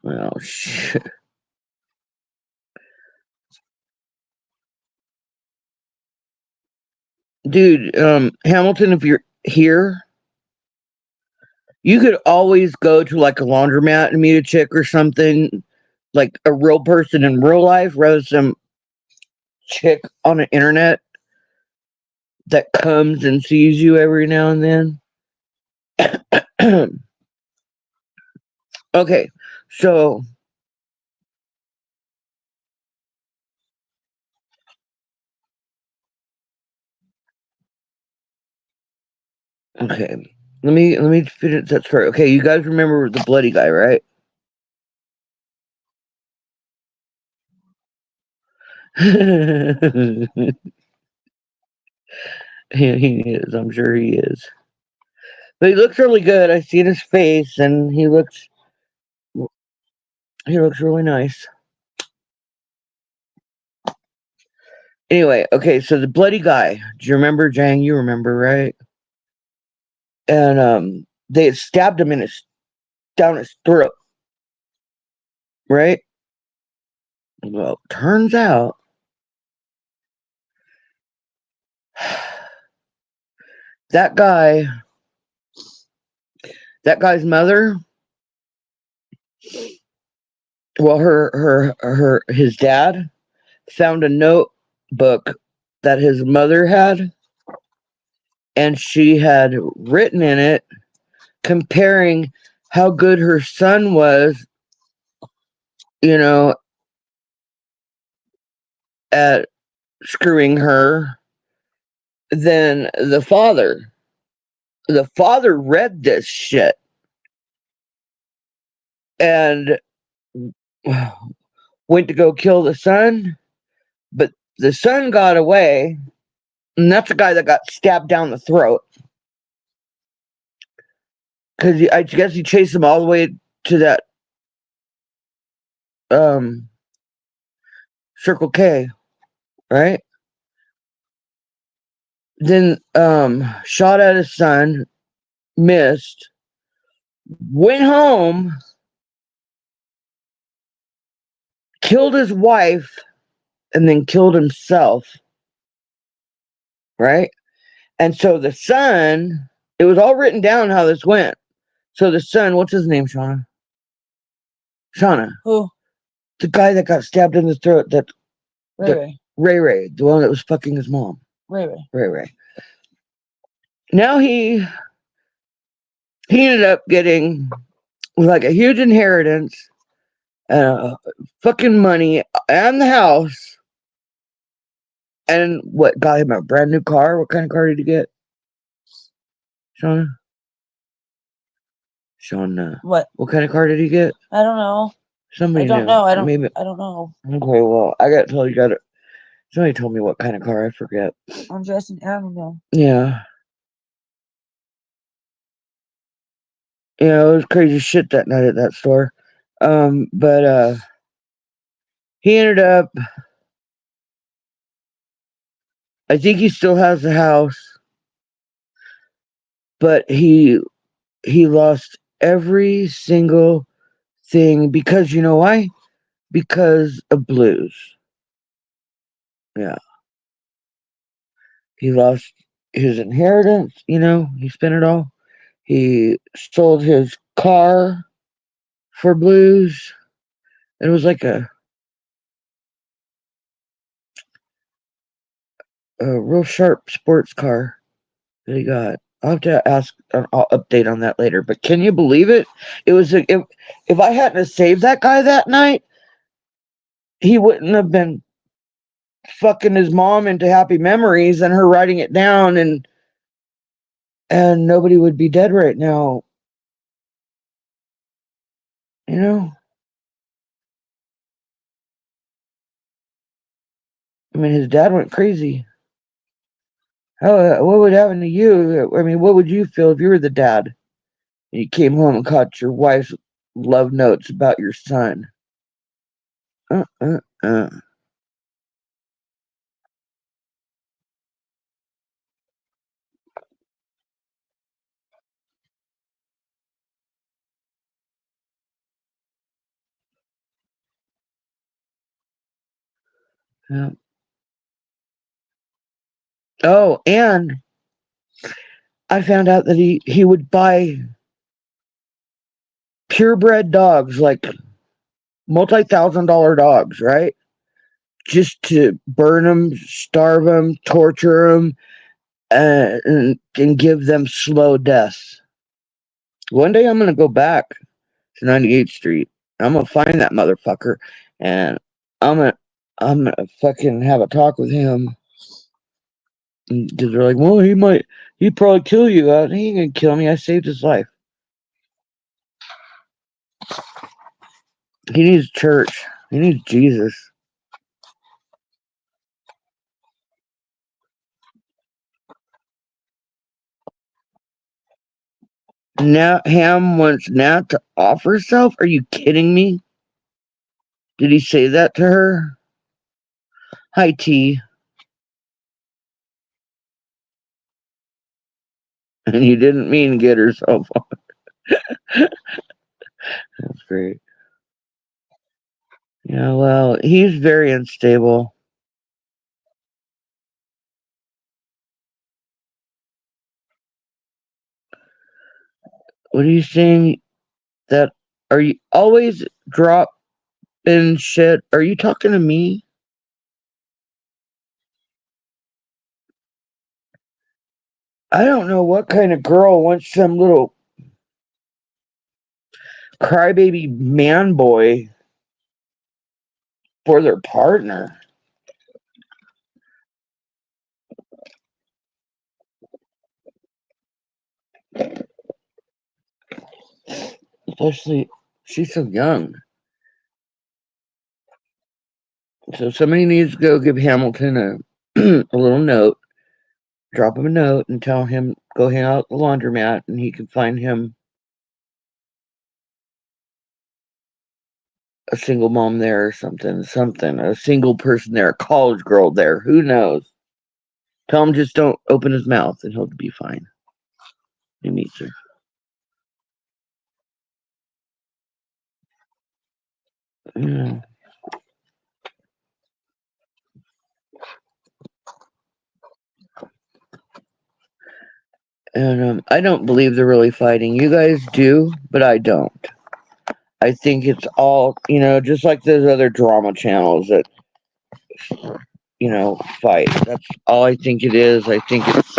Well, shit. Dude, Hamilton, if you're here, you could always go to like a laundromat and meet a chick or something, like a real person in real life, rather than some chick on the internet that comes and sees you every now and then. Okay, so okay, let me finish that story. Okay, you guys remember the bloody guy, right? he is. I'm sure he is. But he looks really good. I see his face, and he looks really nice. Anyway, okay, so the bloody guy. Do you remember, Jang? You remember, right? And they had stabbed him down his throat, right? Well, turns out that guy, that guy's mother, well, his dad found a notebook that his mother had, and she had written in it comparing how good her son was, you know, at screwing her than the father. The father read this shit and went to go kill the son, but the son got away, and that's the guy that got stabbed down the throat. Because I guess he chased him all the way to that um, Circle K, right? Then shot at his son, missed, went home, killed his wife, and then killed himself, right? And so the son, it was all written down how this went. So the son, what's his name, Shauna? Shauna. Who? The guy that got stabbed in the throat, Ray. Ray, the one that was fucking his mom. Ray. Now he ended up getting like a huge inheritance, fucking money, and the house. And what got him a brand new car? What kind of car did he get? Shauna? What? What kind of car did he get? I don't know. Somebody I don't knew. know. I Maybe. don't know. Okay, well, I got told you got it. Somebody told me what kind of car. I forget. I'm just an animal. Yeah. Yeah, it was crazy shit that night at that store. But he ended up. I think he still has the house, but he lost every single thing because you know why? Because of blues. Yeah. He lost his inheritance, he spent it all. He sold his car for blues. It was like a real sharp sports car that he got. I'll have to ask an update on that later. But can you believe it? It was if I hadn't have saved that guy that night, he wouldn't have been fucking his mom into happy memories and her writing it down, and nobody would be dead right now. You know? I mean, his dad went crazy. What would happen to you? I mean, what would you feel if you were the dad and you came home and caught your wife's love notes about your son? Uh, uh, uh. Yeah. Oh, and I found out that he would buy purebred dogs, like multi-thousand-dollar dogs, right? Just to burn them, starve them, torture them, and give them slow deaths. One day I'm gonna go back to 98th Street. I'm gonna find that motherfucker, and I'm gonna I'm gonna fucking have a talk with him. Because they're like, well, he'd probably kill you. He ain't gonna kill me. I saved his life. He needs church. He needs Jesus. Now Ham wants Nat to off herself? Are you kidding me? Did he say that to her? Hi T. And you didn't mean get herself off. That's great. Yeah, well, he's very unstable. What are you saying? That are you always dropping shit? Are you talking to me? I don't know what kind of girl wants some little crybaby man boy for their partner. Especially, she's so young. So somebody needs to go give Hamilton a a little note, drop him a note, and tell him go hang out at the laundromat, and he can find him a single mom there or something, a single person there, a college girl there. Who knows? Tell him just don't open his mouth, and he'll be fine. He meets her. Yeah. And I don't believe they're really fighting. You guys do, but I don't. I think it's all, just like those other drama channels that, fight. That's all I think it is. I think it's,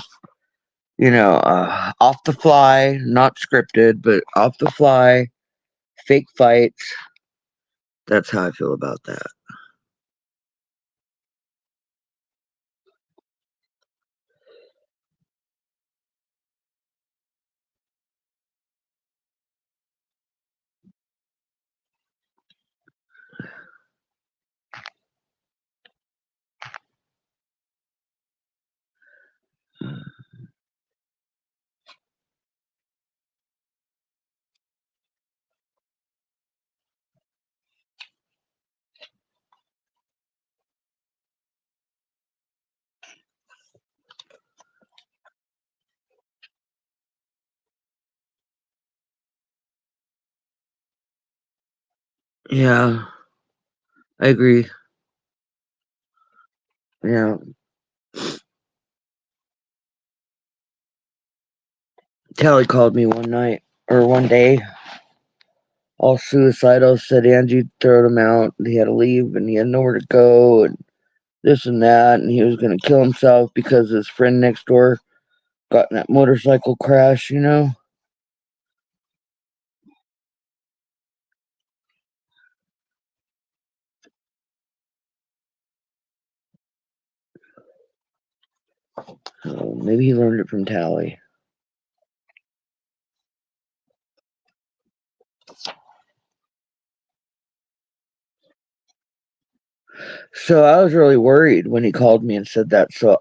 off the fly, not scripted, but off the fly, fake fights. That's how I feel about that. Yeah, I agree. Yeah. Tally called me one night, or one day, all suicidal, said Angie throwed him out, and he had to leave, and he had nowhere to go, and this and that, and he was going to kill himself because his friend next door got in that motorcycle crash. So maybe he learned it from Tally. So I was really worried when he called me and said that. So,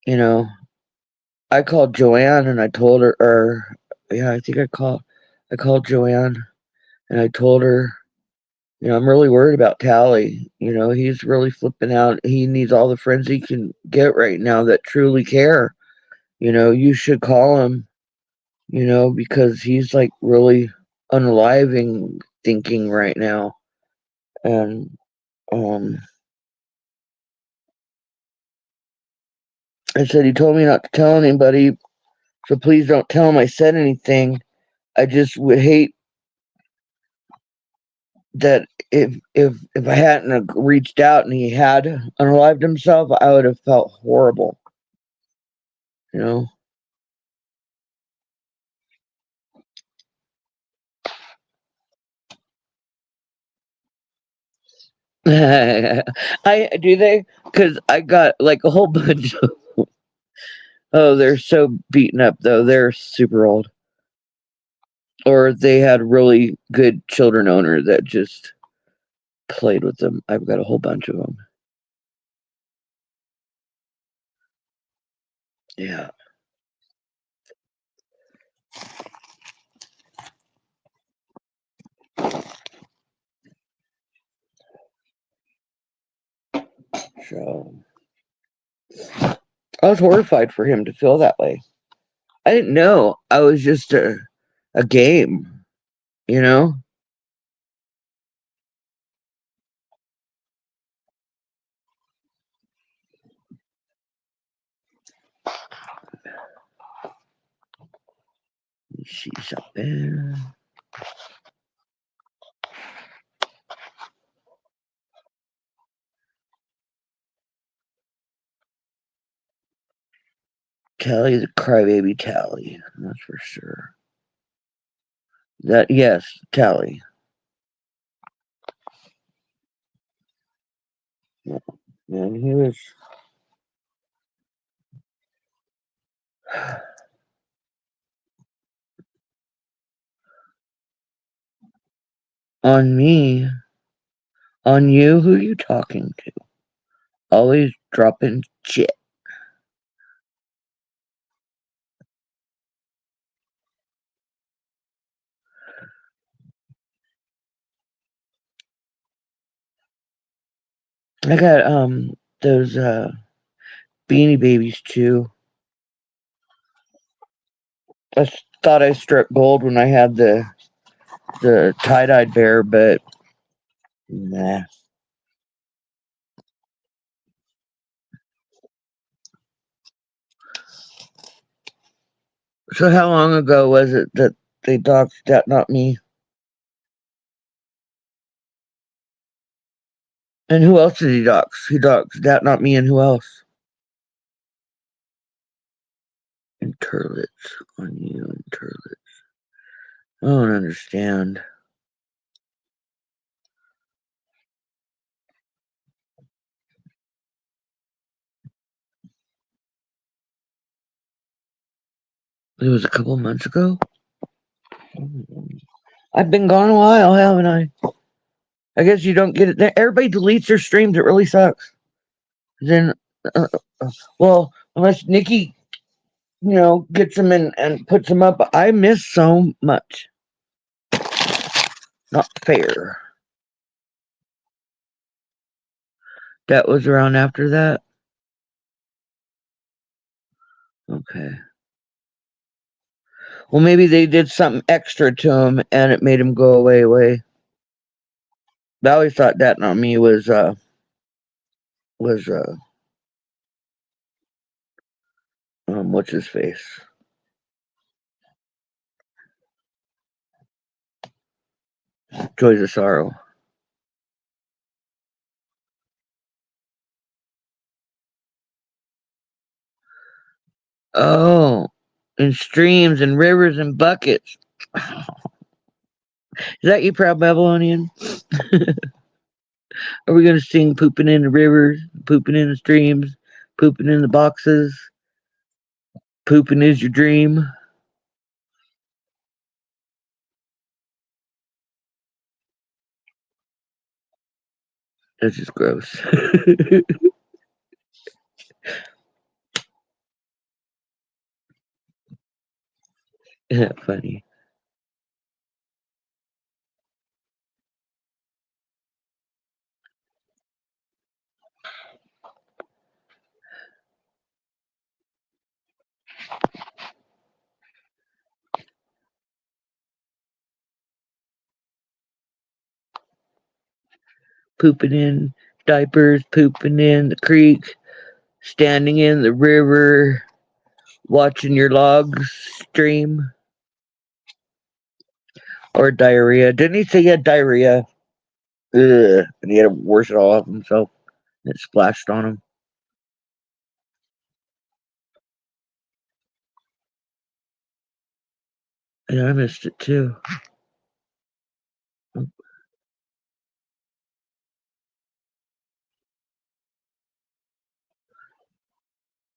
you know, I called Joanne and I told her, or yeah, I think I called Joanne and I told her, I'm really worried about Tally. He's really flipping out. He needs all the friends he can get right now that truly care. You should call him, because he's like really unaliving thinking right now. And, um, I said, he told me not to tell anybody, so please don't tell him I said anything. I just would hate that if I hadn't reached out and he had unalived himself, I would have felt horrible. You know. I do they because I got like a whole bunch of. Oh, they're so beaten up though. They're super old, or they had really good children owner that just played with them. I've got a whole bunch of them. Yeah. So I was horrified for him to feel that way. I didn't know. I was just a game, you know? She's up there. Tally's a crybaby Tally, that's for sure. That, yes, Tally. And he was on me. On you? Who you talking to? Always dropping shit. I got those beanie babies too. I thought I struck gold when I had the tie-dyed bear, but nah. So how long ago was it that they doxed that, not me? And who else did he dox? He doxed that, not me, and who else? And turlets on you and turlets. I don't understand. It was a couple months ago. I've been gone a while, haven't I? I guess you don't get it. Everybody deletes their streams. It really sucks. Then, uh, well, unless Nikki, gets them in and puts them up. I miss so much. Not fair. That was around after that. Okay. Well, maybe they did something extra to him and it made him go away. I always thought that not me was what's his face? Joys of Sorrow. Oh, and streams and rivers and buckets. Is that you, proud Babylonian? Are we gonna sing pooping in the rivers, pooping in the streams, pooping in the boxes? Pooping is your dream. That's just gross. Funny. Pooping in diapers, pooping in the creek, standing in the river, watching your logs stream, or diarrhea. Didn't he say he had diarrhea? Ugh. And he had to wash it all off himself. And it splashed on him. Yeah, I missed it too.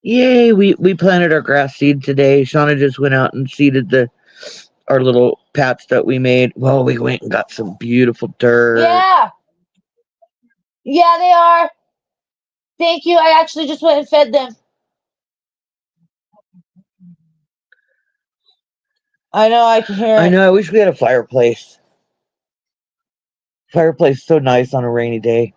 Yay, we planted our grass seed today. Shauna just went out and seeded our little patch that we made. Well, we went and got some beautiful dirt. Yeah. Yeah, they are. Thank you. I actually just went and fed them. I know, I can hear I it. know, I wish we had a fireplace. Fireplace is so nice on a rainy day.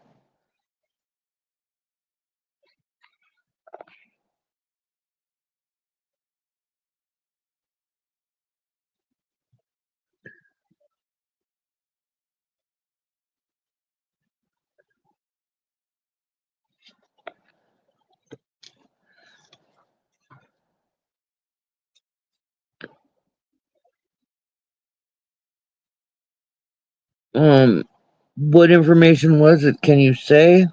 What information was it? Can you say?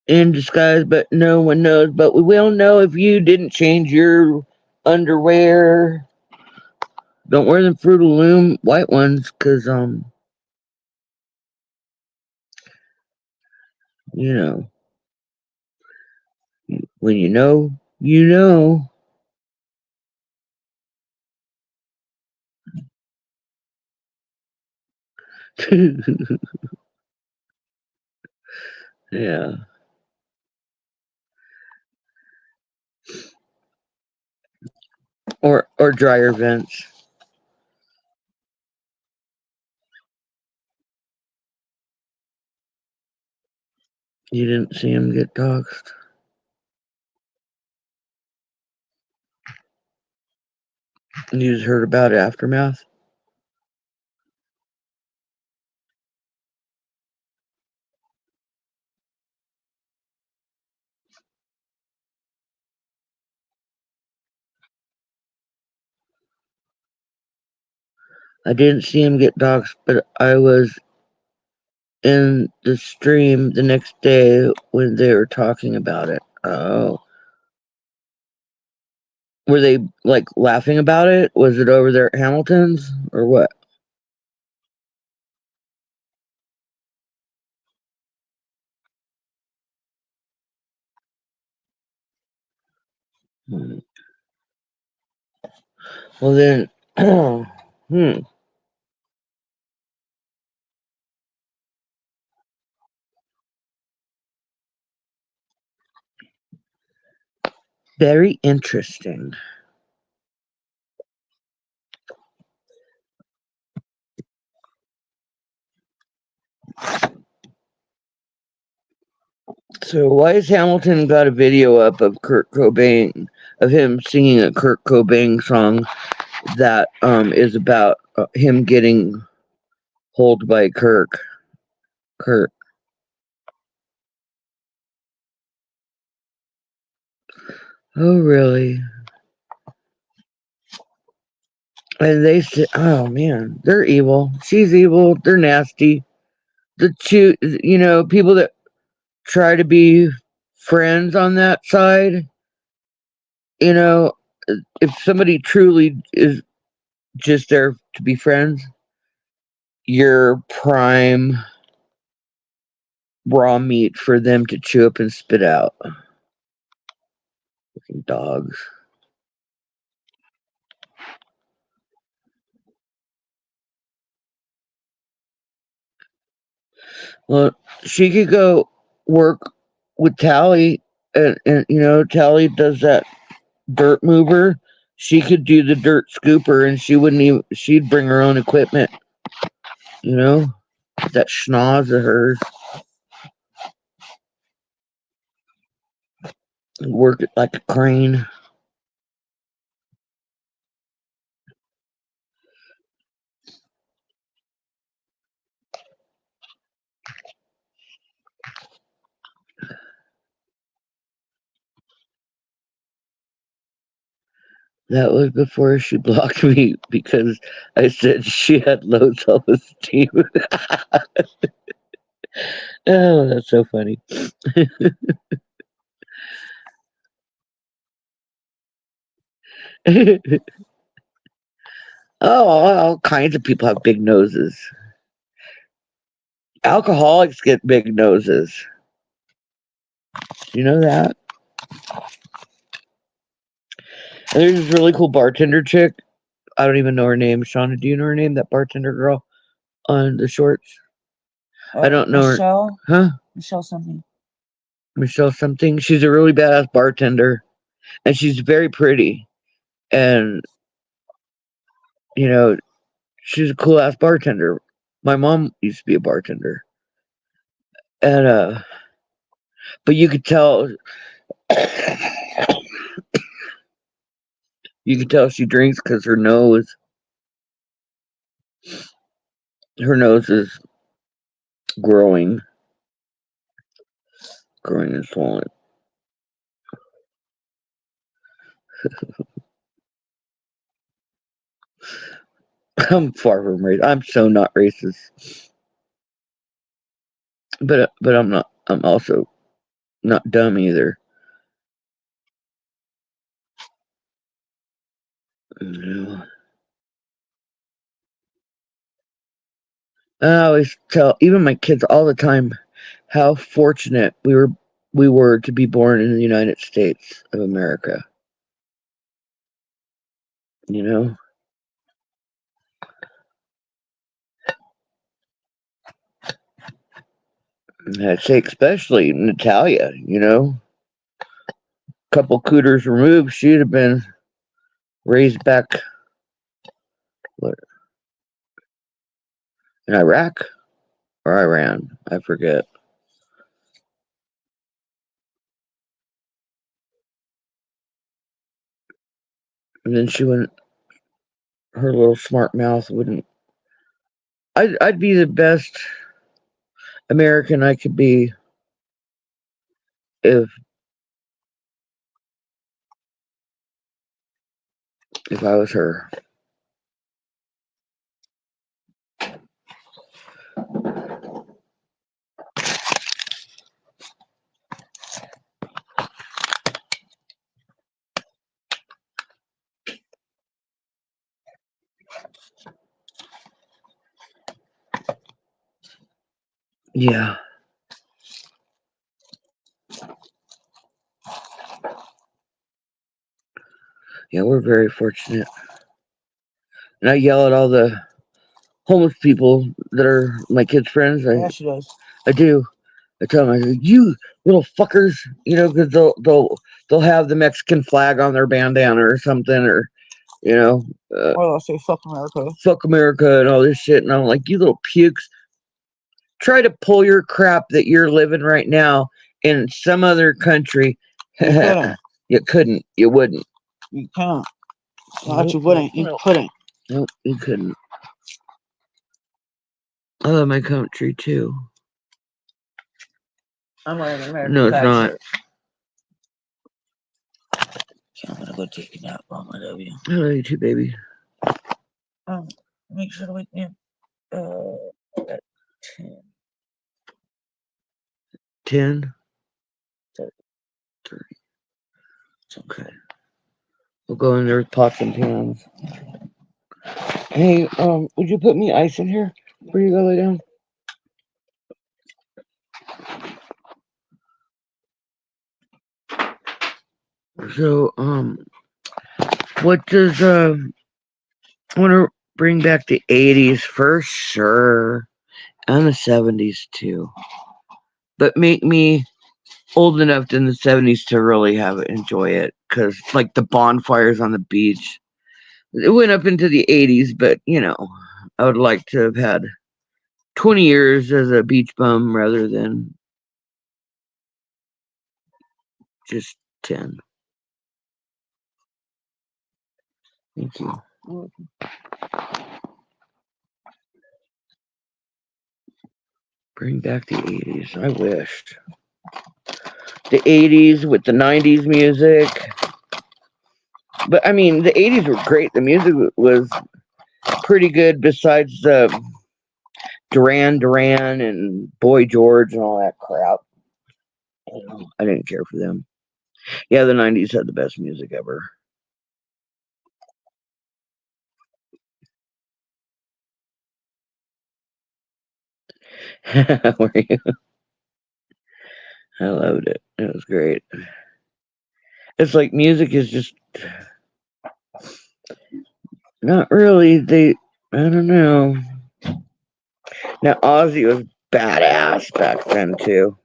in disguise, but no one knows. But we will know if you didn't change your underwear. Don't wear them Fruit of the Loom white ones, cause you know, when you know, you know. Yeah, or dryer vents. You didn't see him get doxxed. You just heard about aftermath. I didn't see him get doxxed, but I was in the stream the next day when they were talking about it. Oh. Were they like laughing about it? Was it over there at Hamilton's or what? Hmm. Well then, hmm, very interesting. So why has Hamilton got a video up of Kurt Cobain, of him singing a Kurt Cobain song that is about him getting holed by Kurt. Oh really? And they said, oh man, they're evil. She's evil. They're nasty. People that try to be friends on that side. You know, if somebody truly is just there to be friends, you're prime raw meat for them to chew up and spit out. Fucking dogs. Well, she could go work with Tally, and Tally does that dirt mover. She could do the dirt scooper, and she wouldn't even. She'd bring her own equipment. You know, that schnoz of hers. Work it like a crane. That was before she blocked me because I said she had low self esteem. Oh, that's so funny. Oh, all kinds of people have big noses. Alcoholics get big noses. Do you know that? And there's this really cool bartender chick. I don't even know her name. Shauna, do you know her name? That bartender girl on the shorts? I don't know her. Michelle? Huh? Michelle something. Michelle something. She's a really badass bartender. And she's very pretty. And, you know, she's a cool ass bartender. My mom used to be a bartender. And, but you could tell, you could tell she drinks because her nose is growing, growing and swollen. I'm far from racist. I'm so not racist, but I'm not. I'm also not dumb either. You know? I always tell even my kids all the time how fortunate we were to be born in the United States of America. You know? And I'd say especially Natalia, you know? Couple cooters removed, she'd have been raised back what, in Iraq or Iran. I forget. And then she wouldn't her little smart mouth wouldn't I'd be the best American I could be if I was her. Yeah. Yeah, we're very fortunate. And I yell at all the homeless people that are my kids' friends. Yeah, she does. I do. I tell them, I go, you little fuckers, you know, because they'll have the Mexican flag on their bandana or something, or you know, Or they'll say "fuck America." fuck America and all this shit. And I'm like, you little pukes. Try to pull your crap that you're living right now in some other country. You couldn't. You couldn't. You wouldn't. You can't. Not you wouldn't. You couldn't. Nope, you couldn't. I love my country too. I'm wearing an American No, it's flag not. shirt. Okay, I'm gonna go take a nap. Mom, I love you. I love you too, baby. Make sure to wake me up at 10. 10? 30. 30. Okay. We'll go in there with pots and pans. Hey, would you put me ice in here before you go lay down? So, what does, I want to bring back the 80s for sure, and the 70s too. But make me old enough in the 70s to really have it, enjoy it. Because, like, the bonfires on the beach, it went up into the 80s, but, you know, I would like to have had 20 years as a beach bum rather than just 10. Thank you. Bring back the 80s. I wished. The 80s with the 90s music. But I mean, the 80s were great. The music was pretty good besides the Duran Duran and Boy George and all that crap. I didn't care for them. Yeah, the 90s had the best music ever. Were you? I loved it. It was great. It's like music is just not really. I don't know. Now, Ozzy was badass back then, too.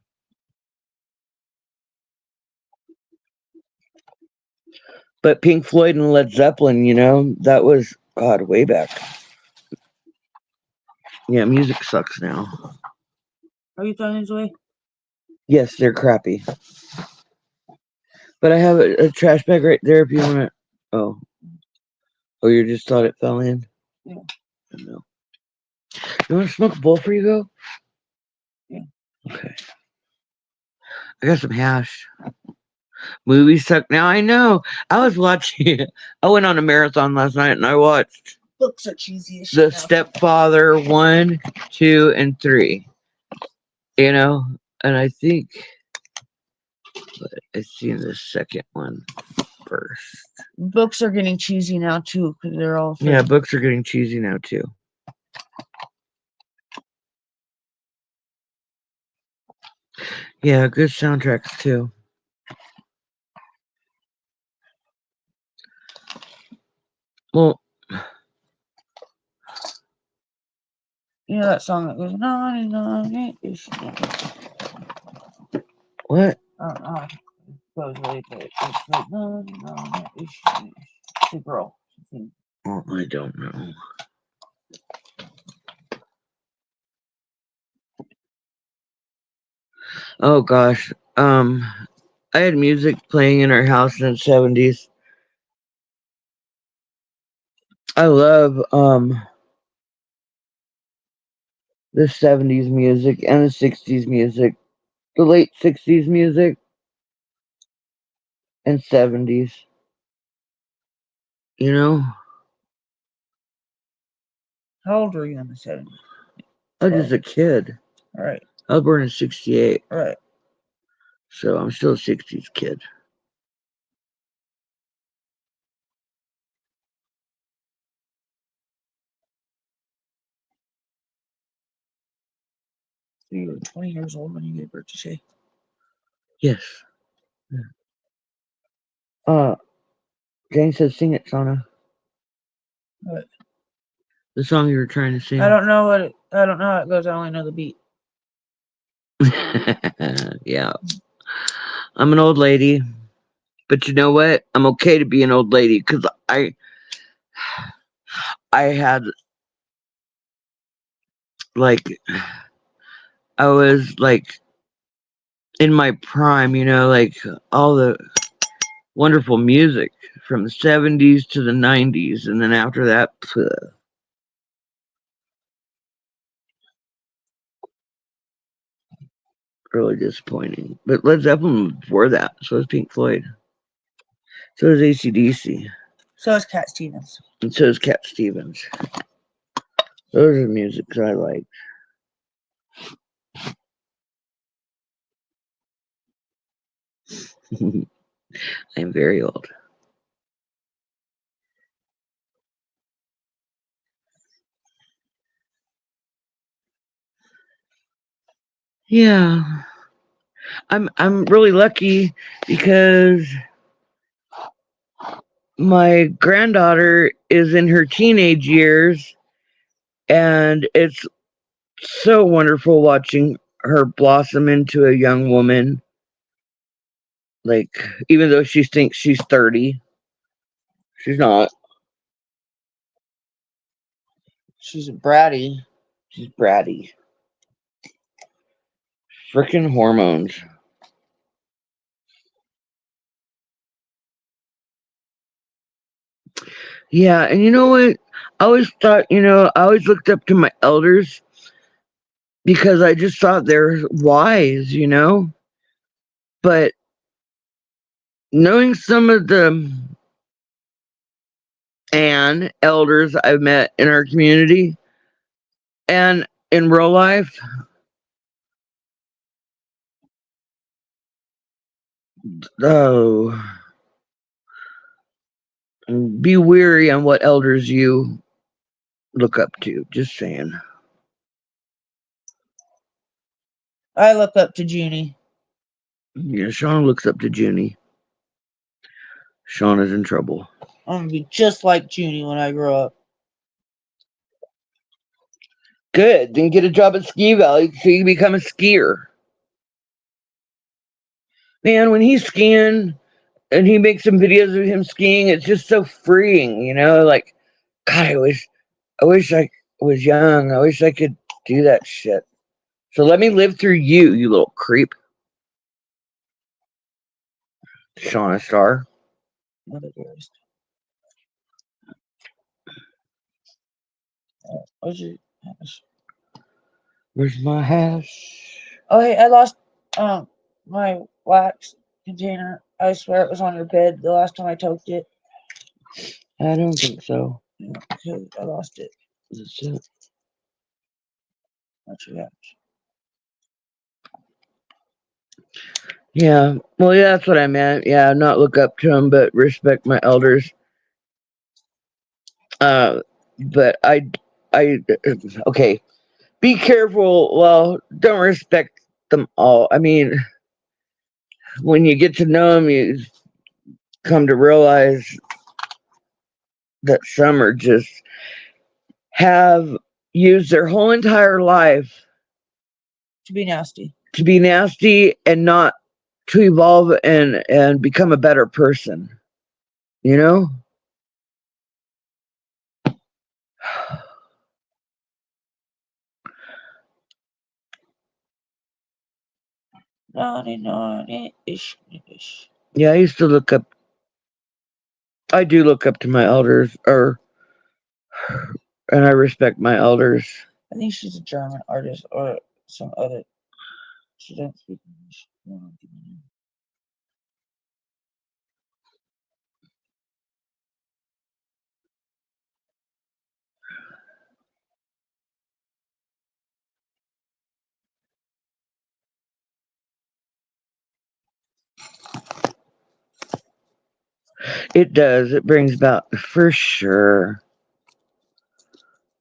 But Pink Floyd and Led Zeppelin, you know, that was, God, way back. Yeah, music sucks now. Are you throwing these away? Yes, they're crappy. But I have a trash bag right there if you want it. Oh. Oh, you just thought it fell in? Yeah. No. You want to smoke a bowl before you go? Yeah. Okay. I got some hash. Movies suck. Now I know. I was watching. I went on a marathon last night and I watched Books are cheesy as The shit now. Stepfather 1, 2, and 3. You know? And I think but I seen the second one first. Books are getting cheesy now too because they're all Yeah, books are getting cheesy now too. Yeah, good soundtracks too. Well, you know that song that goes what? I don't know. It goes really good. It's like the girl. Oh, I don't know. Oh gosh. I had music playing in our house in the 70s. I love the 70s music and the 60s music. The late 60s music and 70s. You know? How old were you in the 70s? I was just a kid. All right. I was born in 68. All right. So I'm still a 60s kid. So you were 20 years old when you gave birth to Shay? Yes. Jane says sing it, Shauna. What? The song you were trying to sing. I don't know I don't know how it goes. I only know the beat. Yeah. I'm an old lady. But you know what? I'm okay to be an old lady because I had like I was like in my prime, you know, like all the wonderful music from the 70s to the 90s, and then after that, really disappointing. But Led Zeppelin was before that, so is Pink Floyd, so is AC/DC, So is Cat Stevens. and so is Cat Stevens. Those are the music I like. I'm very old. Yeah. I'm really lucky because my granddaughter is in her teenage years, and it's so wonderful watching her blossom into a young woman. Like, even though she thinks she's 30, she's not. She's bratty. She's bratty. Frickin' hormones. Yeah, and you know what? I always thought, I always looked up to my elders because I just thought they're wise, But knowing some of the elders I've met in our community and in real life, oh, be weary on what elders you look up to. Just saying. I look up to Junie. Yeah, Sean looks up to Junie. Sean is in trouble. I'm gonna be just like Junie when I grow up. Good. Then get a job at Ski Valley so you can become a skier. Man, when he's skiing and he makes some videos of him skiing, it's just so freeing, Like, God, I wish I was young. I wish I could do that shit. So let me live through you, you little creep. Shauna Star. What it is. What's your hash? Where's my hash? Oh hey, I lost my wax container. I swear it was on your bed the last time I touched it. I don't think so. Yeah, okay, I lost it. That's it. What's your hash? Yeah. Well, yeah, that's what I meant. Yeah, not look up to them, but respect my elders. Uh, but I, okay. Be careful. Well, don't respect them all. I mean, when you get to know them, you come to realize that some are just have used their whole entire life To be nasty. to be nasty and not to evolve and become a better person. You know? Naughty, naughty, ish, ish. Yeah, I used to look up. I do look up to my elders, or and I respect my elders. I think she's a German artist or some other. She doesn't speak English. It does. It brings about for sure,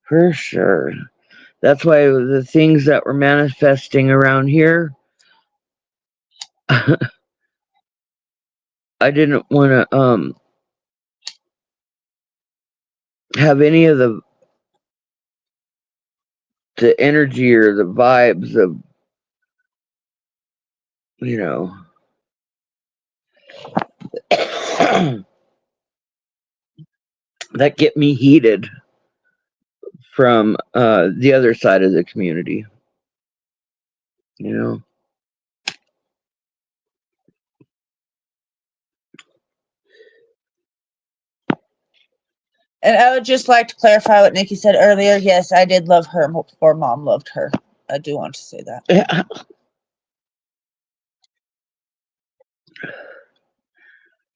for sure. That's why the things that were manifesting around here, I didn't want to have any of the energy or the vibes of you know that get me heated from the other side of the community. You know. And I would just like to clarify what Nikki said earlier. Yes, I did love her before Mom loved her. I do want to say that.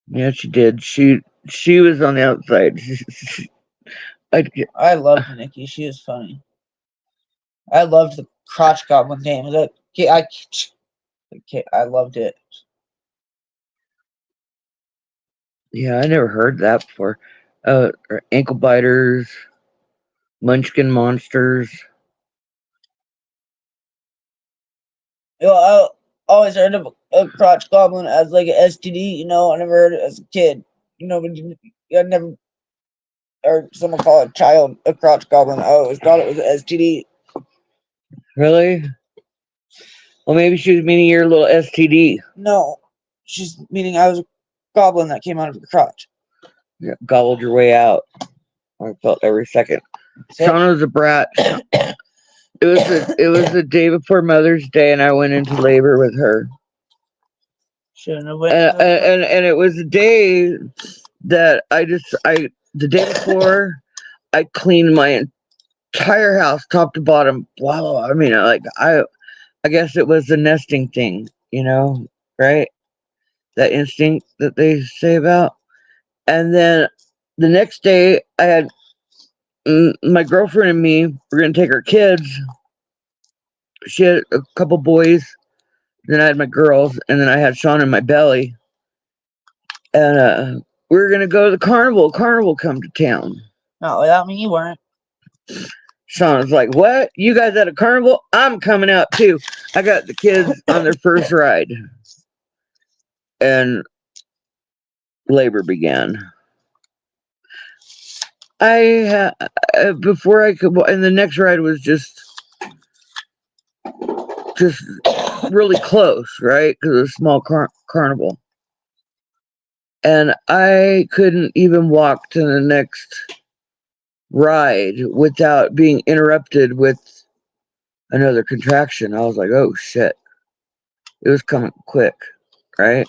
Yeah, she did. She was on the outside. I loved Nikki. She was funny. I loved the crotch goblin game. I loved it. Yeah, I never heard that before. Ankle biters, munchkin monsters. You know, I always heard of a crotch goblin as like an STD. You know, I never heard it as a kid. You know, but I never or someone call a child a crotch goblin. I always thought it was an STD. Really? Well, maybe she was meaning your little STD. No, she's meaning I was a goblin that came out of your crotch. Yeah, gobbled your way out. I felt every second. Shauna was a brat. It was the day before Mother's Day, and I went into labor with her. Shouldn't have went. And it was a day that the day before I cleaned my entire house top to bottom. Wow, I mean, I guess it was the nesting thing, right? That instinct that they say about. And then the next day, I had my girlfriend and me were gonna take our kids. She had a couple boys, then I had my girls, and then I had Sean in my belly. And we were gonna go to the carnival. Carnival come to town. Not without me, you weren't. Sean was like, "What? You guys at a carnival? I'm coming out too." I got the kids on their first ride, and labor began. Before I could, and the next ride was just really close, right? Because it was a small carnival, and I couldn't even walk to the next ride without being interrupted with another contraction. I was like, "Oh shit!" It was coming quick, right?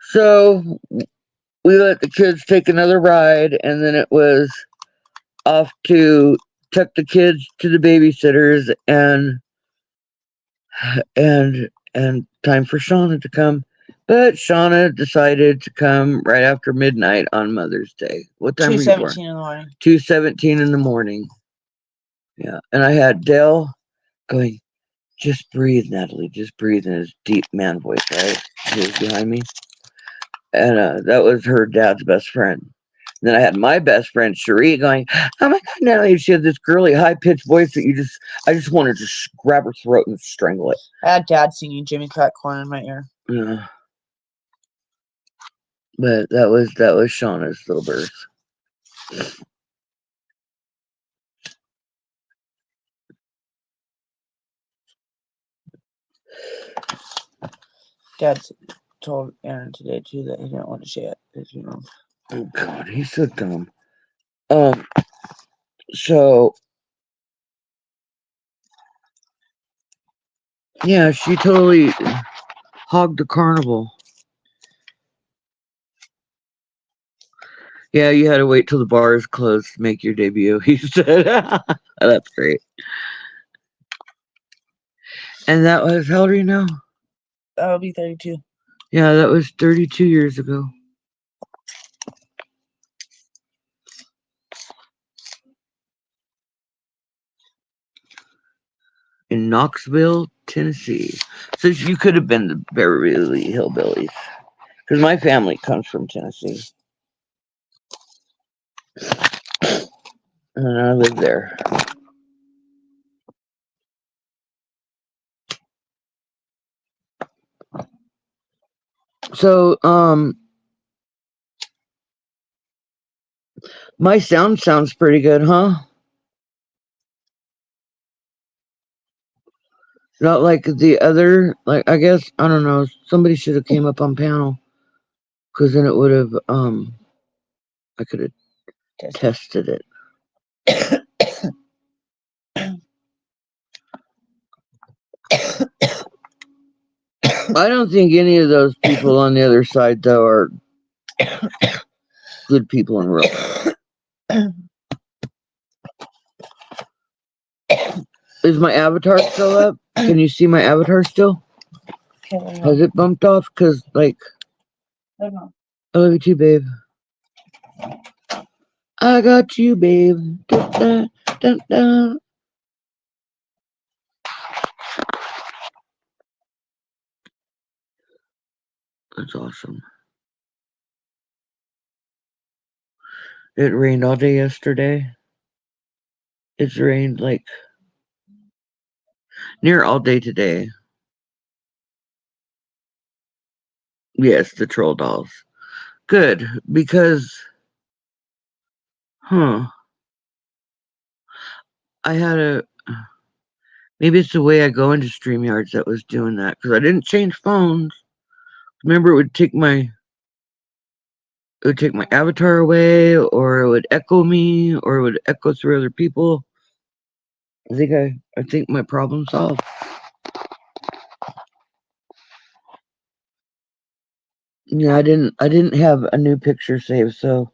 So we let the kids take another ride, and then it was off to tuck the kids to the babysitters and time for Shauna to come. But Shauna decided to come right after midnight on Mother's Day. What time were you born? 2:17 in the morning. 2:17 in the morning. Yeah. And I had Dale going, Just breathe, Natalie. Just breathe in his deep man voice, right? He was behind me. And that was her dad's best friend. And then I had my best friend, Cherie, going, "Oh my God, Natalie." She had this girly, high pitched voice that I just wanted to just grab her throat and strangle it. I had Dad singing Jimmy Crack Corn in my ear. Yeah. But that was Shauna's little birth. Dad told Aaron today too that he didn't want to say it. You know. Oh God, he's so dumb. Um, so yeah, she totally hogged the carnival. Yeah, you had to wait till the bars closed to make your debut. He said, "That's great." And that was how old are you now? That'll be 32. Yeah, that was 32 years ago in Knoxville, Tennessee. So you could have been the Beverly Hillbillies, because my family comes from Tennessee, and I lived there. So, my sounds pretty good, huh? Not like the other, like I guess I don't know. Somebody should have came up on panel, because then it would have I could have tested it. I don't think any of those people on the other side though are good people in real life. Is my avatar still up? Can you see my avatar still? Has it bumped off? Cause like I love you too, babe. I got you, babe. Dun, dun, dun, dun. That's awesome. It rained all day yesterday. It's rained like near all day today. Yes, the troll dolls. Good, because, huh, I had a, maybe it's the way I go into StreamYards that was doing that, because I didn't change phones. Remember, it would take my avatar away, or it would echo me, or it would echo through other people. I think my problem solved. Yeah, I didn't have a new picture saved, so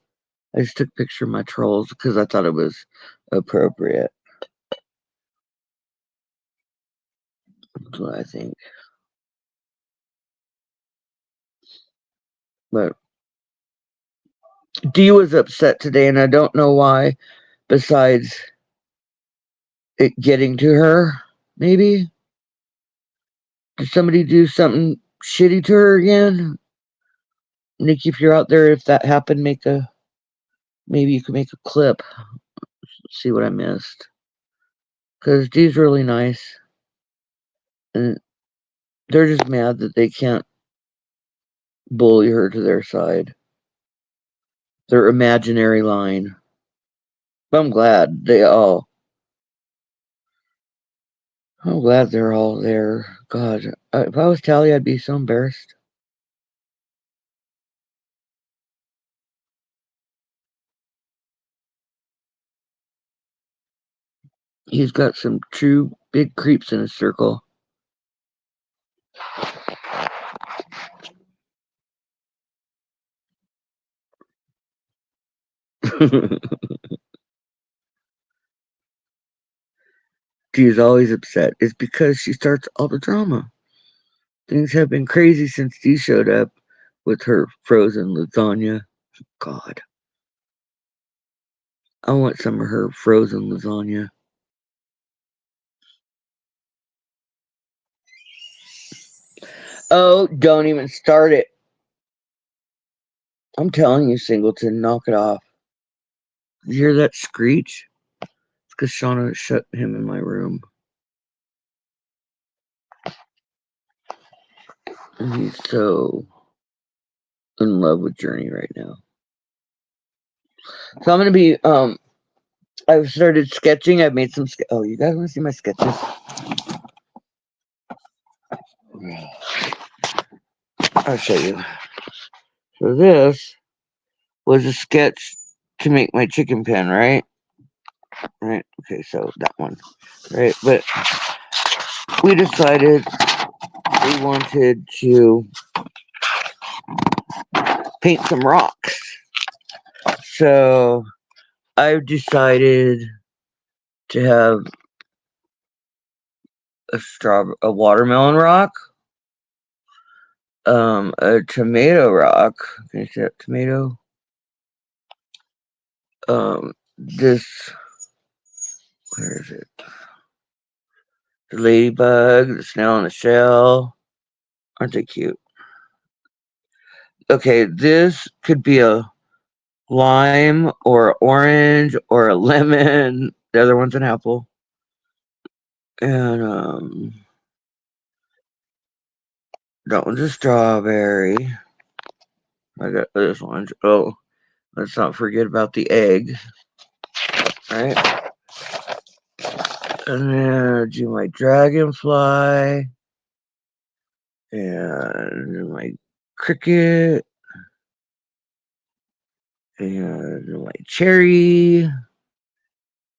I just took a picture of my trolls because I thought it was appropriate. That's what I think. But Dee was upset today, and I don't know why, besides it getting to her, maybe? Did somebody do something shitty to her again? Nikki, if you're out there, if that happened, maybe you could make a clip, see what I missed. Because Dee's really nice, and they're just mad that they can't bully her to their side. Their imaginary line. But I'm glad they're all there. God, if I was Tally, I'd be so embarrassed. He's got some true big creeps in his circle. She is always upset. It's because she starts all the drama. Things have been crazy since Dee showed up with her frozen lasagna. God, I want some of her frozen lasagna. Oh, don't even start it. I'm telling you, Singleton, knock it off. You hear that screech? It's because Shauna shut him in my room. And he's so in love with Journey right now. So I'm gonna be I've started sketching. I've made some oh, you guys want to see my sketches? I'll show you. So this was a sketch to make my chicken pen, right? Right. Okay, so that one. Right. But we decided we wanted to paint some rocks. So I've decided to have a watermelon rock, a tomato rock. Can you see that tomato? This, where is it? The ladybug, the snail in the shell. Aren't they cute? Okay, this could be a lime or orange or a lemon. The other one's an apple. And that one's a strawberry. I got this one. Oh, let's not forget about the egg. Right? And then do my dragonfly. And my cricket. And my cherry.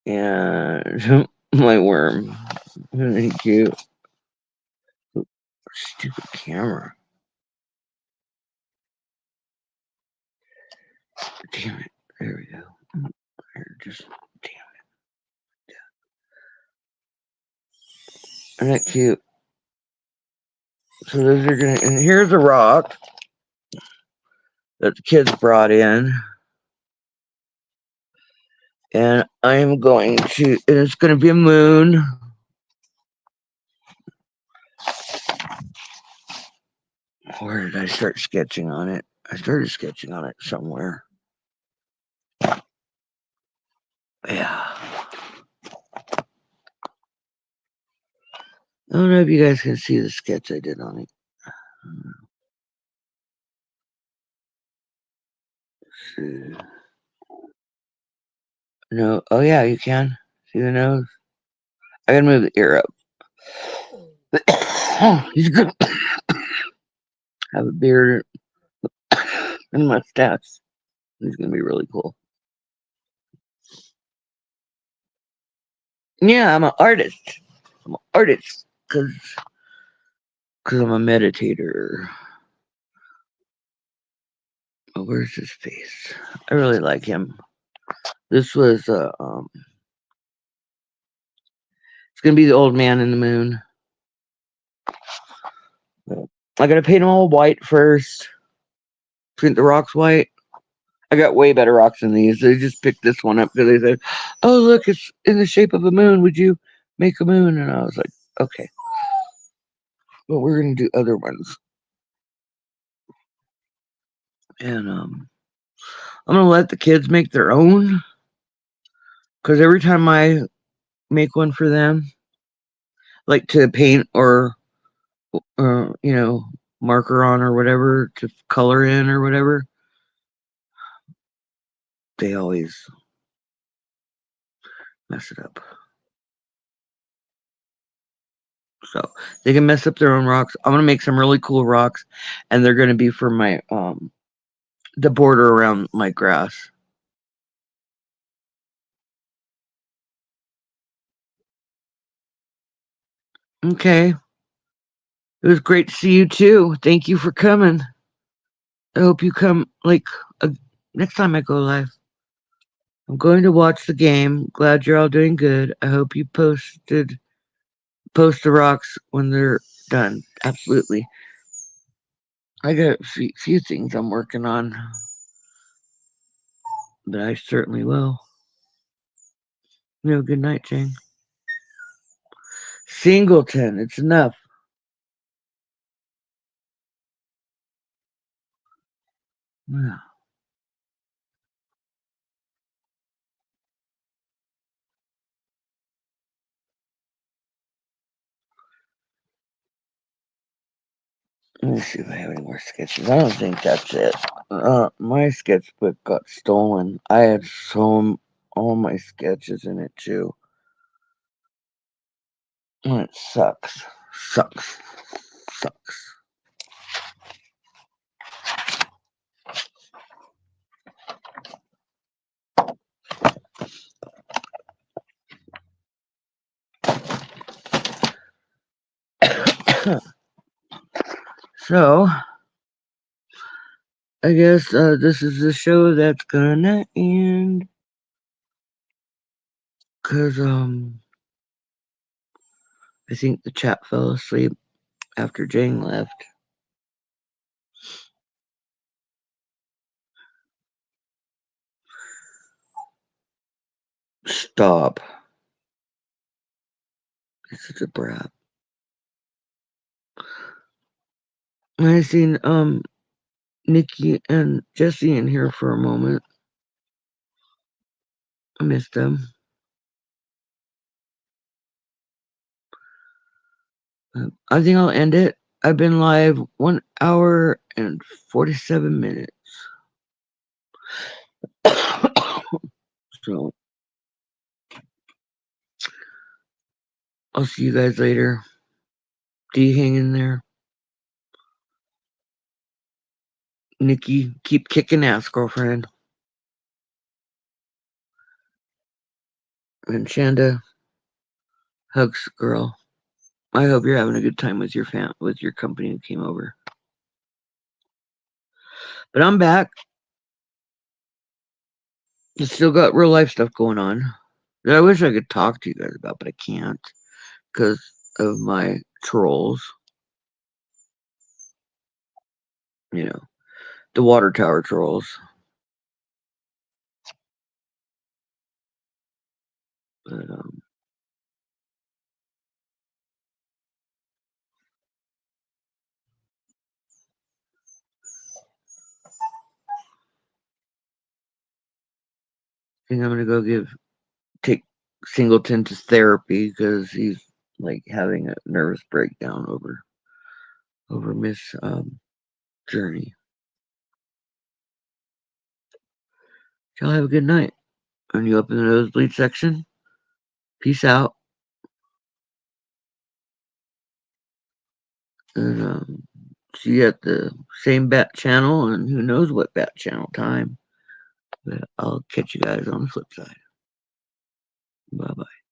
And my worm. Isn't he cute? Stupid camera. Damn it. There we go. Just damn it. Isn't that cute? So those are gonna, and here's a rock that the kids brought in. And I'm going to, and it's gonna be a moon. Where did I start sketching on it? I started sketching on it somewhere. Yeah. I don't know if you guys can see the sketch I did on it. No. Oh yeah, you can. See the nose? I gotta move the ear up. He's gonna have a beard and a mustache. He's gonna be really cool. Yeah, I'm an artist. I'm an artist because I'm a meditator. Oh, where's his face? I really like him. This was it's gonna be the old man in the moon. I gotta paint them all white first. Paint the rocks white. I got way better rocks than these. They just picked this one up because they said, "Oh, look, it's in the shape of a moon. Would you make a moon?" And I was like, "Okay." But we're gonna do other ones. And I'm gonna let the kids make their own. Because every time I make one for them, like to paint or marker on or whatever to color in or whatever, they always mess it up. So they can mess up their own rocks. I'm gonna make some really cool rocks, and they're gonna be for my the border around my grass. Okay. It was great to see you too. Thank you for coming. I hope you come next time I go live. I'm going to watch the game. Glad you're all doing good. I hope you post the rocks when they're done. Absolutely. I got a few things I'm working on, but I certainly will. Good night, Jane. Singleton, it's enough. Yeah. Let me see if I have any more sketches. I don't think that's it. My sketchbook got stolen. I had all my sketches in it too. And it sucks. Sucks. Sucks. So, I guess this is the show that's gonna end. Cause I think the chat fell asleep after Jane left. Stop. He's such a brat. I seen Nikki and Jesse in here for a moment. I missed them. I think I'll end it. I've been live 1 hour and 47 minutes. So I'll see you guys later. D, hang in there. Nikki, keep kicking ass, girlfriend. And Shanda, hugs, girl. I hope you're having a good time with your company who came over. But I'm back. I still got real life stuff going on that I wish I could talk to you guys about, but I can't because of my trolls. You know, the water tower trolls. But I think I'm gonna go take Singleton to therapy because he's like having a nervous breakdown over Miss Journey. Y'all have a good night. And you up in the nosebleed section. Peace out. And see you at the same bat channel and who knows what bat channel time. But I'll catch you guys on the flip side. Bye bye.